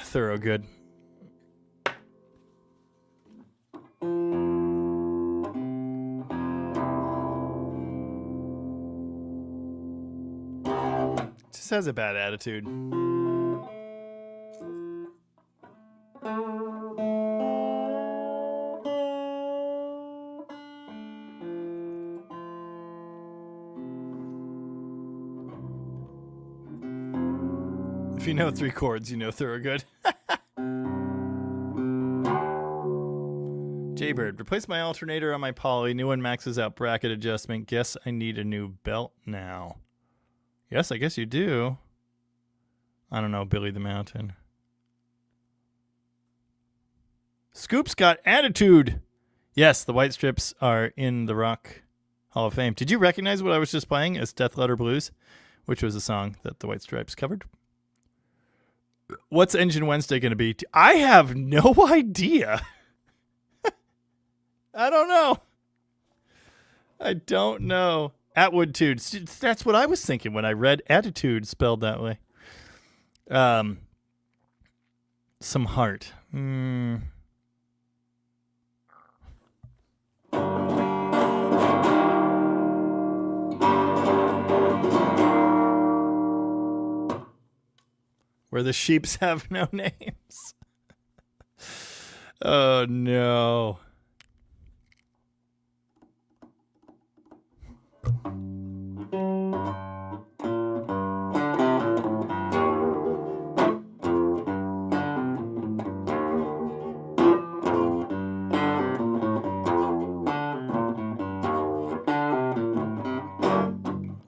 Thorogood. Just has a bad attitude. If you know 3 chords, you know Thorogood. Jaybird, replace my alternator on my Poly. New one maxes out bracket adjustment. Guess I need a new belt now. Yes, I guess you do. I don't know, Billy the Mountain. Scoop's got attitude. Yes, the White Strips are in the Rock Hall of Fame. Did you recognize what I was just playing as Death Letter Blues, which was a song that the White Stripes covered? What's Engine Wednesday going to be? I have no idea. I don't know. Atwood-tude. That's what I was thinking when I read attitude spelled that way. Some heart. Where the sheeps have no names. Oh, no.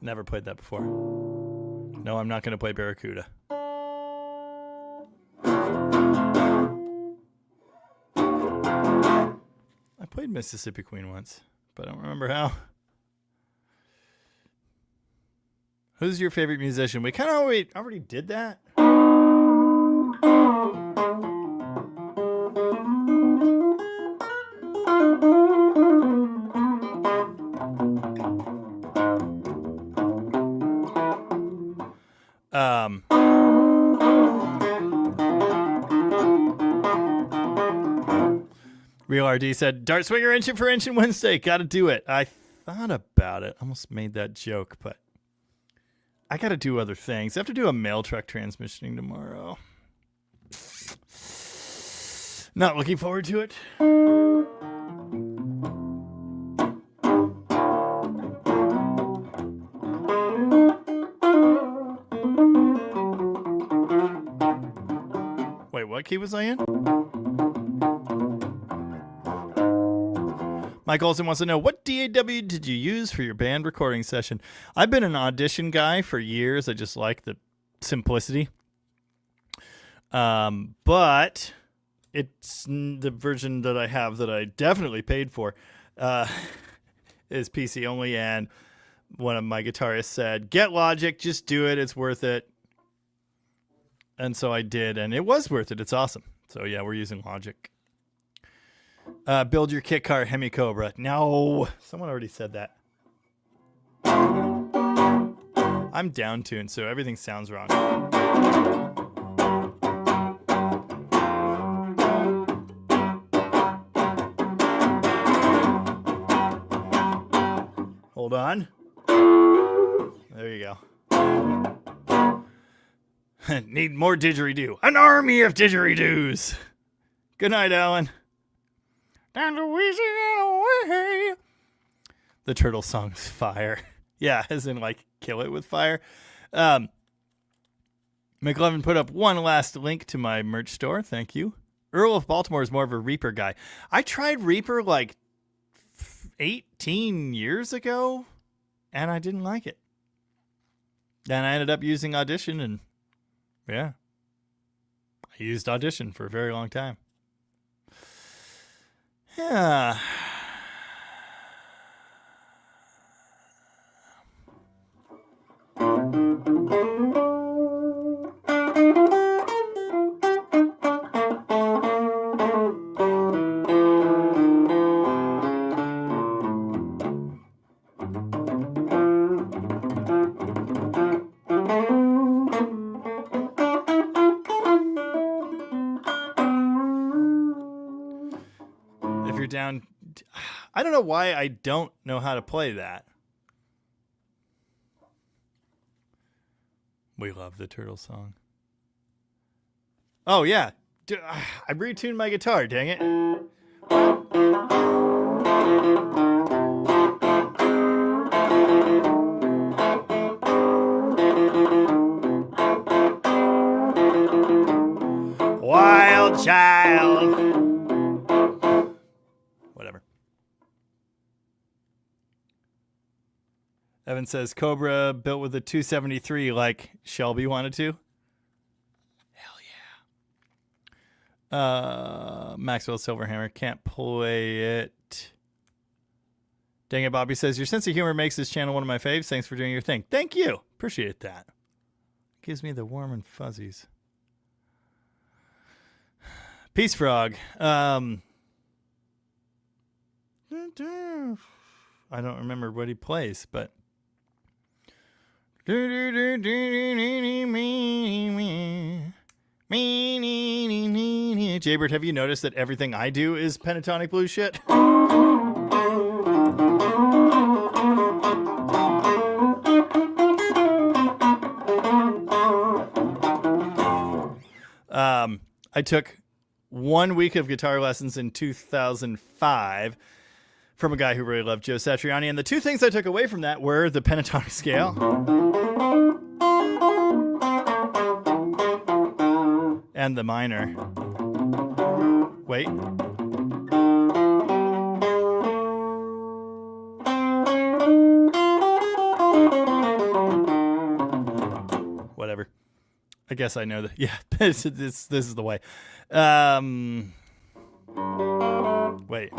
Never played that before. No, I'm not going to play Barracuda. I played Mississippi Queen once, but I don't remember how. Who's your favorite musician? We kind of already did that. Real RD said, Dart Swinger Engine for Engine Wednesday. Got to do it. I thought about it. Almost made that joke, but I got to do other things. I have to do a mail truck transmissioning tomorrow. Not looking forward to it. Wait, what key was I in? Mike Olson wants to know, what DAW did you use for your band recording session? I've been an Audition guy for years. I just like the simplicity. But it's the version that I have that I definitely paid for is PC only. And one of my guitarists said, get Logic, just do it. It's worth it. And so I did, and it was worth it. It's awesome. So yeah, we're using Logic. Build your kit car, Hemi Cobra. No, someone already said that. I'm down tuned, so everything sounds wrong. Hold on. There you go. Need more didgeridoo. An army of didgeridoos. Good night, Alan. Down Louisiana way. The turtle song's fire. Yeah, as in like kill it with fire. McLovin put up one last link to my merch store. Thank you. Earl of Baltimore is more of a Reaper guy. I tried Reaper like 18 years ago, and I didn't like it. Then I ended up using Audition, and yeah, I used Audition for a very long time. Yeah. Down, I don't know why I don't know how to play that. We love the turtle song. Oh yeah, I retuned my guitar, dang it. Wild child. Evan says Cobra built with a 273 like Shelby wanted to. Hell yeah. Maxwell Silverhammer can't play it. Dang it, Bobby says your sense of humor makes this channel one of my faves. Thanks for doing your thing. Thank you. Appreciate that. Gives me the warm and fuzzies. Peace Frog. I don't remember what he plays, but Jaybird, have you noticed that everything I do is pentatonic blues shit? I took 1 week of guitar lessons in 2005 from a guy who really loved Joe Satriani, and the two things I took away from that were the pentatonic scale and the minor. Wait. Whatever. I guess I know that. Yeah, this is the way. Wait.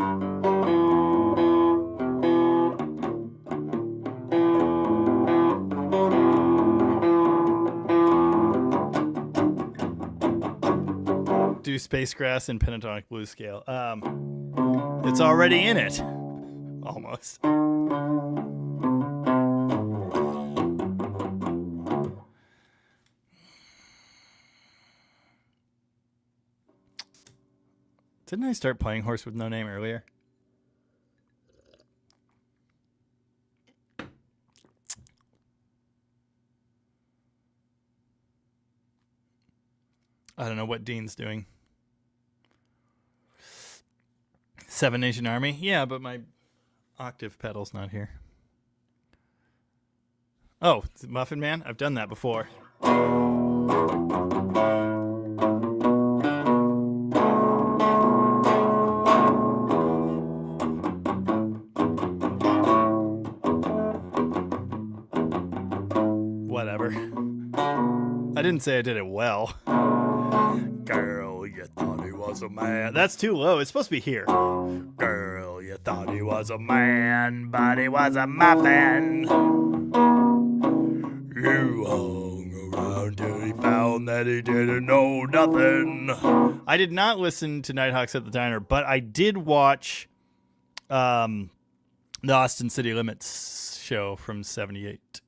Do Space Grass and pentatonic blues scale. It's already in it. Almost. Didn't I start playing Horse with No Name earlier? I don't know what Dean's doing. Seven Nation Army? Yeah, but my octave pedal's not here. Oh, Muffin Man? I've done that before. Whatever. I didn't say I did it well. Girl, you thought he was a man. That's too low. It's supposed to be here. Girl, you thought he was a man, but he was a muffin. You hung around till he found that he didn't know nothing. I did not listen to Nighthawks at the Diner, but I did watch the Austin City Limits show from 78.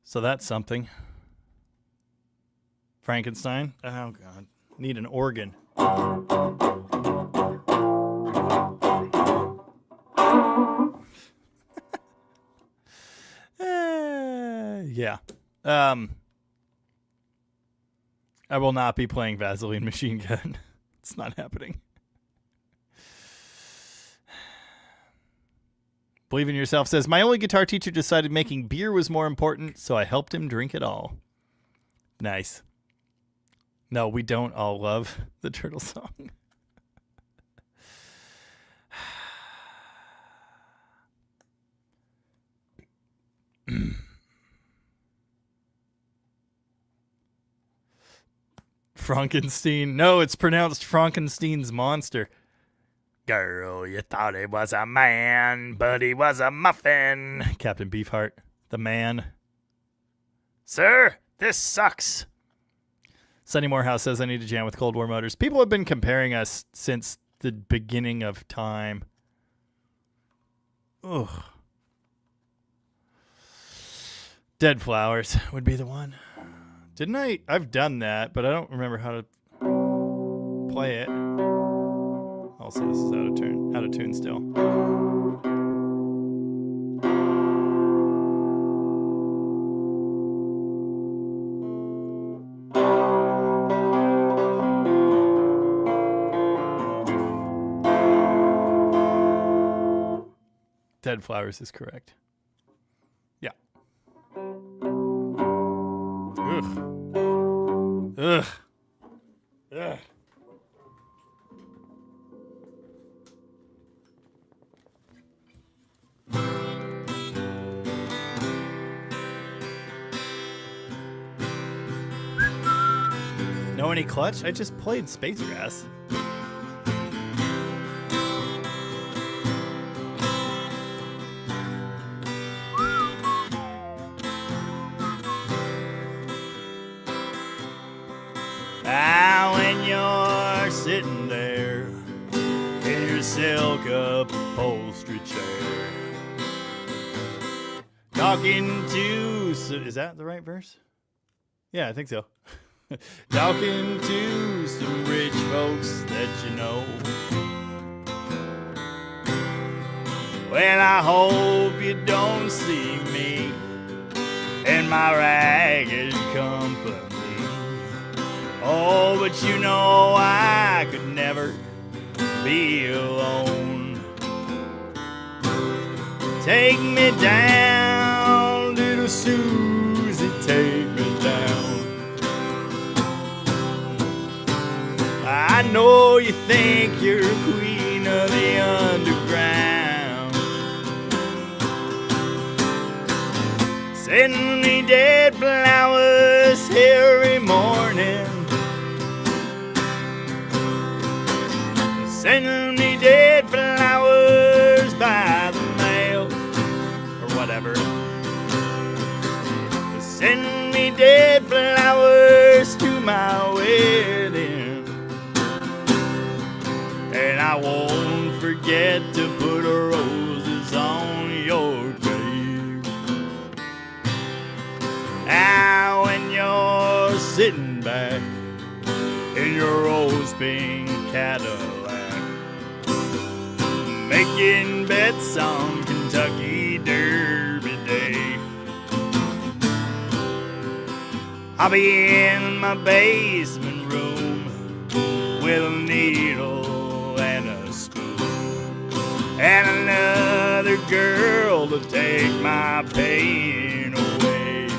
So that's something. Frankenstein. Oh, God. Need an organ. Yeah. I will not be playing Vaseline Machine Gun. It's not happening. Believe in Yourself says, my only guitar teacher decided making beer was more important, so I helped him drink it all. Nice. No, we don't all love the Turtle song. Frankenstein. No, it's pronounced Frankenstein's monster. Girl, you thought he was a man, but he was a muffin. Captain Beefheart, the man. Sir, this sucks. Sunny Morehouse says I need to jam with Cold War Motors. People have been comparing us since the beginning of time. Ugh. Dead Flowers would be the one. Didn't I? I've done that, but I don't remember how to play it. Also, this is out of tune still. Dead Flowers is correct. Yeah. Ugh. Ugh. Ugh. Know any Clutch? I just played Space Grass. When you're sitting there in your silk upholstery chair, talking to... Is that the right verse? Yeah, I think so. Talking to some rich folks that you know. Well, I hope you don't see me in my ragged company. Oh, but you know I could never be alone. Take me down, little Susie, take me down. I know you think you're queen of the underground. Send me dead flowers every morning. Send me dead flowers by the mail, or whatever. Send me dead flowers to my wedding, and I won't forget to put roses on your grave. Now when you're sitting back in your rose pink Cadillac, making bets on Kentucky Derby Day, I'll be in my basement room with a needle and a spoon, and another girl to take my pain away.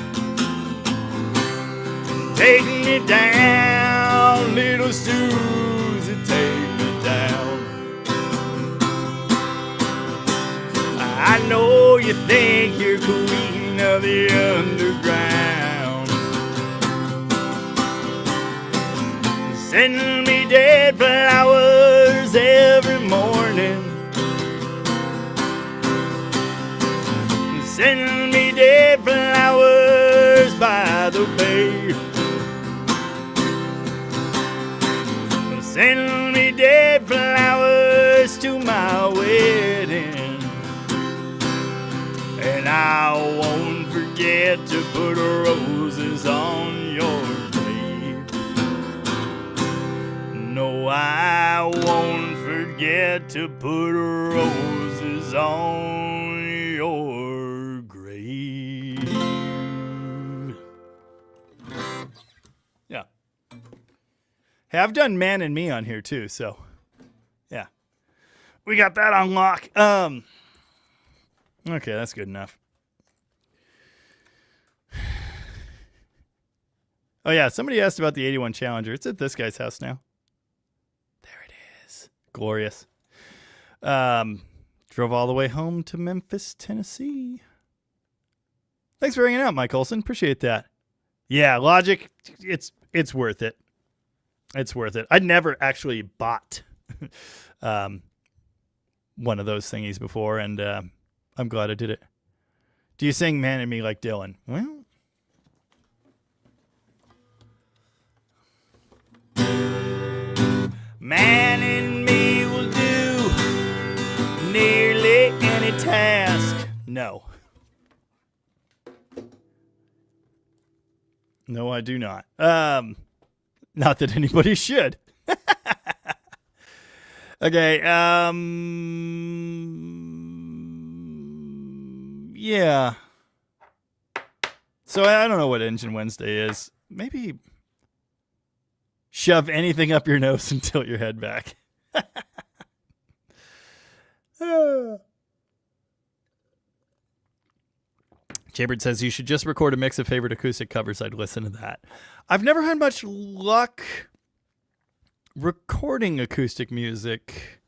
Take me down, little Susie, take me down. I know you think you're queen of the underground. Send me dead flowers every morning. Send me dead flowers by the bay. Send me dead flowers to my wedding, and I won't forget to put roses on your grave. No, I won't forget to put roses on your grave. Yeah. Hey, I've done Man and Me on here too, so yeah. We got that on lock. Okay, that's good enough. Oh yeah, somebody asked about the 81 Challenger. It's at this guy's house now. There it is. Glorious. Drove all the way home to Memphis, Tennessee. Thanks for hanging out, Mike Olson. Appreciate that. Yeah, Logic, it's worth it. It's worth it. I'd never actually bought one of those thingies before, and I'm glad I did it. Do you sing Man and Me like Dylan? Well, Man and Me will do nearly any task. No. No, I do not. Not that anybody should. Okay, yeah. So I don't know what Engine Wednesday is. Maybe shove anything up your nose and tilt your head back. Chambered says you should just record a mix of favorite acoustic covers. I'd listen to that. I've never had much luck recording acoustic music.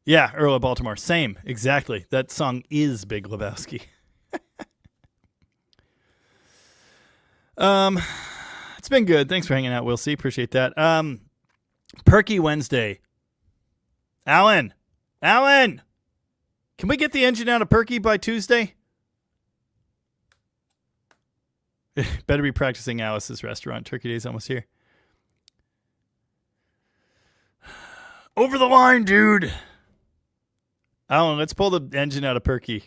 Yeah, Earl of Baltimore. Same. Exactly. That song is Big Lebowski. It's been good. Thanks for hanging out, Will C. Appreciate that. Perky Wednesday. Alan, can we get the engine out of Perky by Tuesday? Better be practicing Alice's restaurant. Turkey Day's almost here. Over the line, dude. Alan, let's pull the engine out of Perky.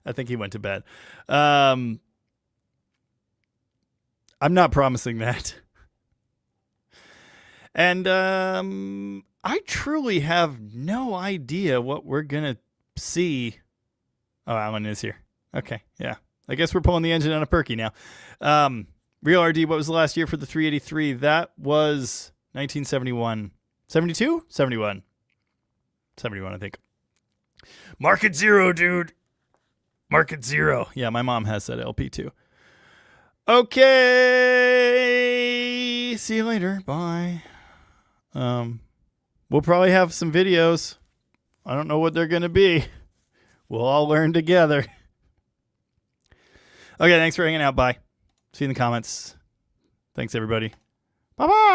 I think he went to bed. I'm not promising that. And I truly have no idea what we're going to see. Oh, Alan is here. Okay, yeah. I guess we're pulling the engine out of Perky now. Real RD, what was the last year for the 383? That was 1971. 72? 71. 71, I think. Market Zero, dude. Market Zero. Yeah, my mom has that LP too. Okay. See you later. Bye. We'll probably have some videos. I don't know what they're going to be. We'll all learn together. Okay, thanks for hanging out. Bye. See you in the comments. Thanks, everybody. Bye-bye.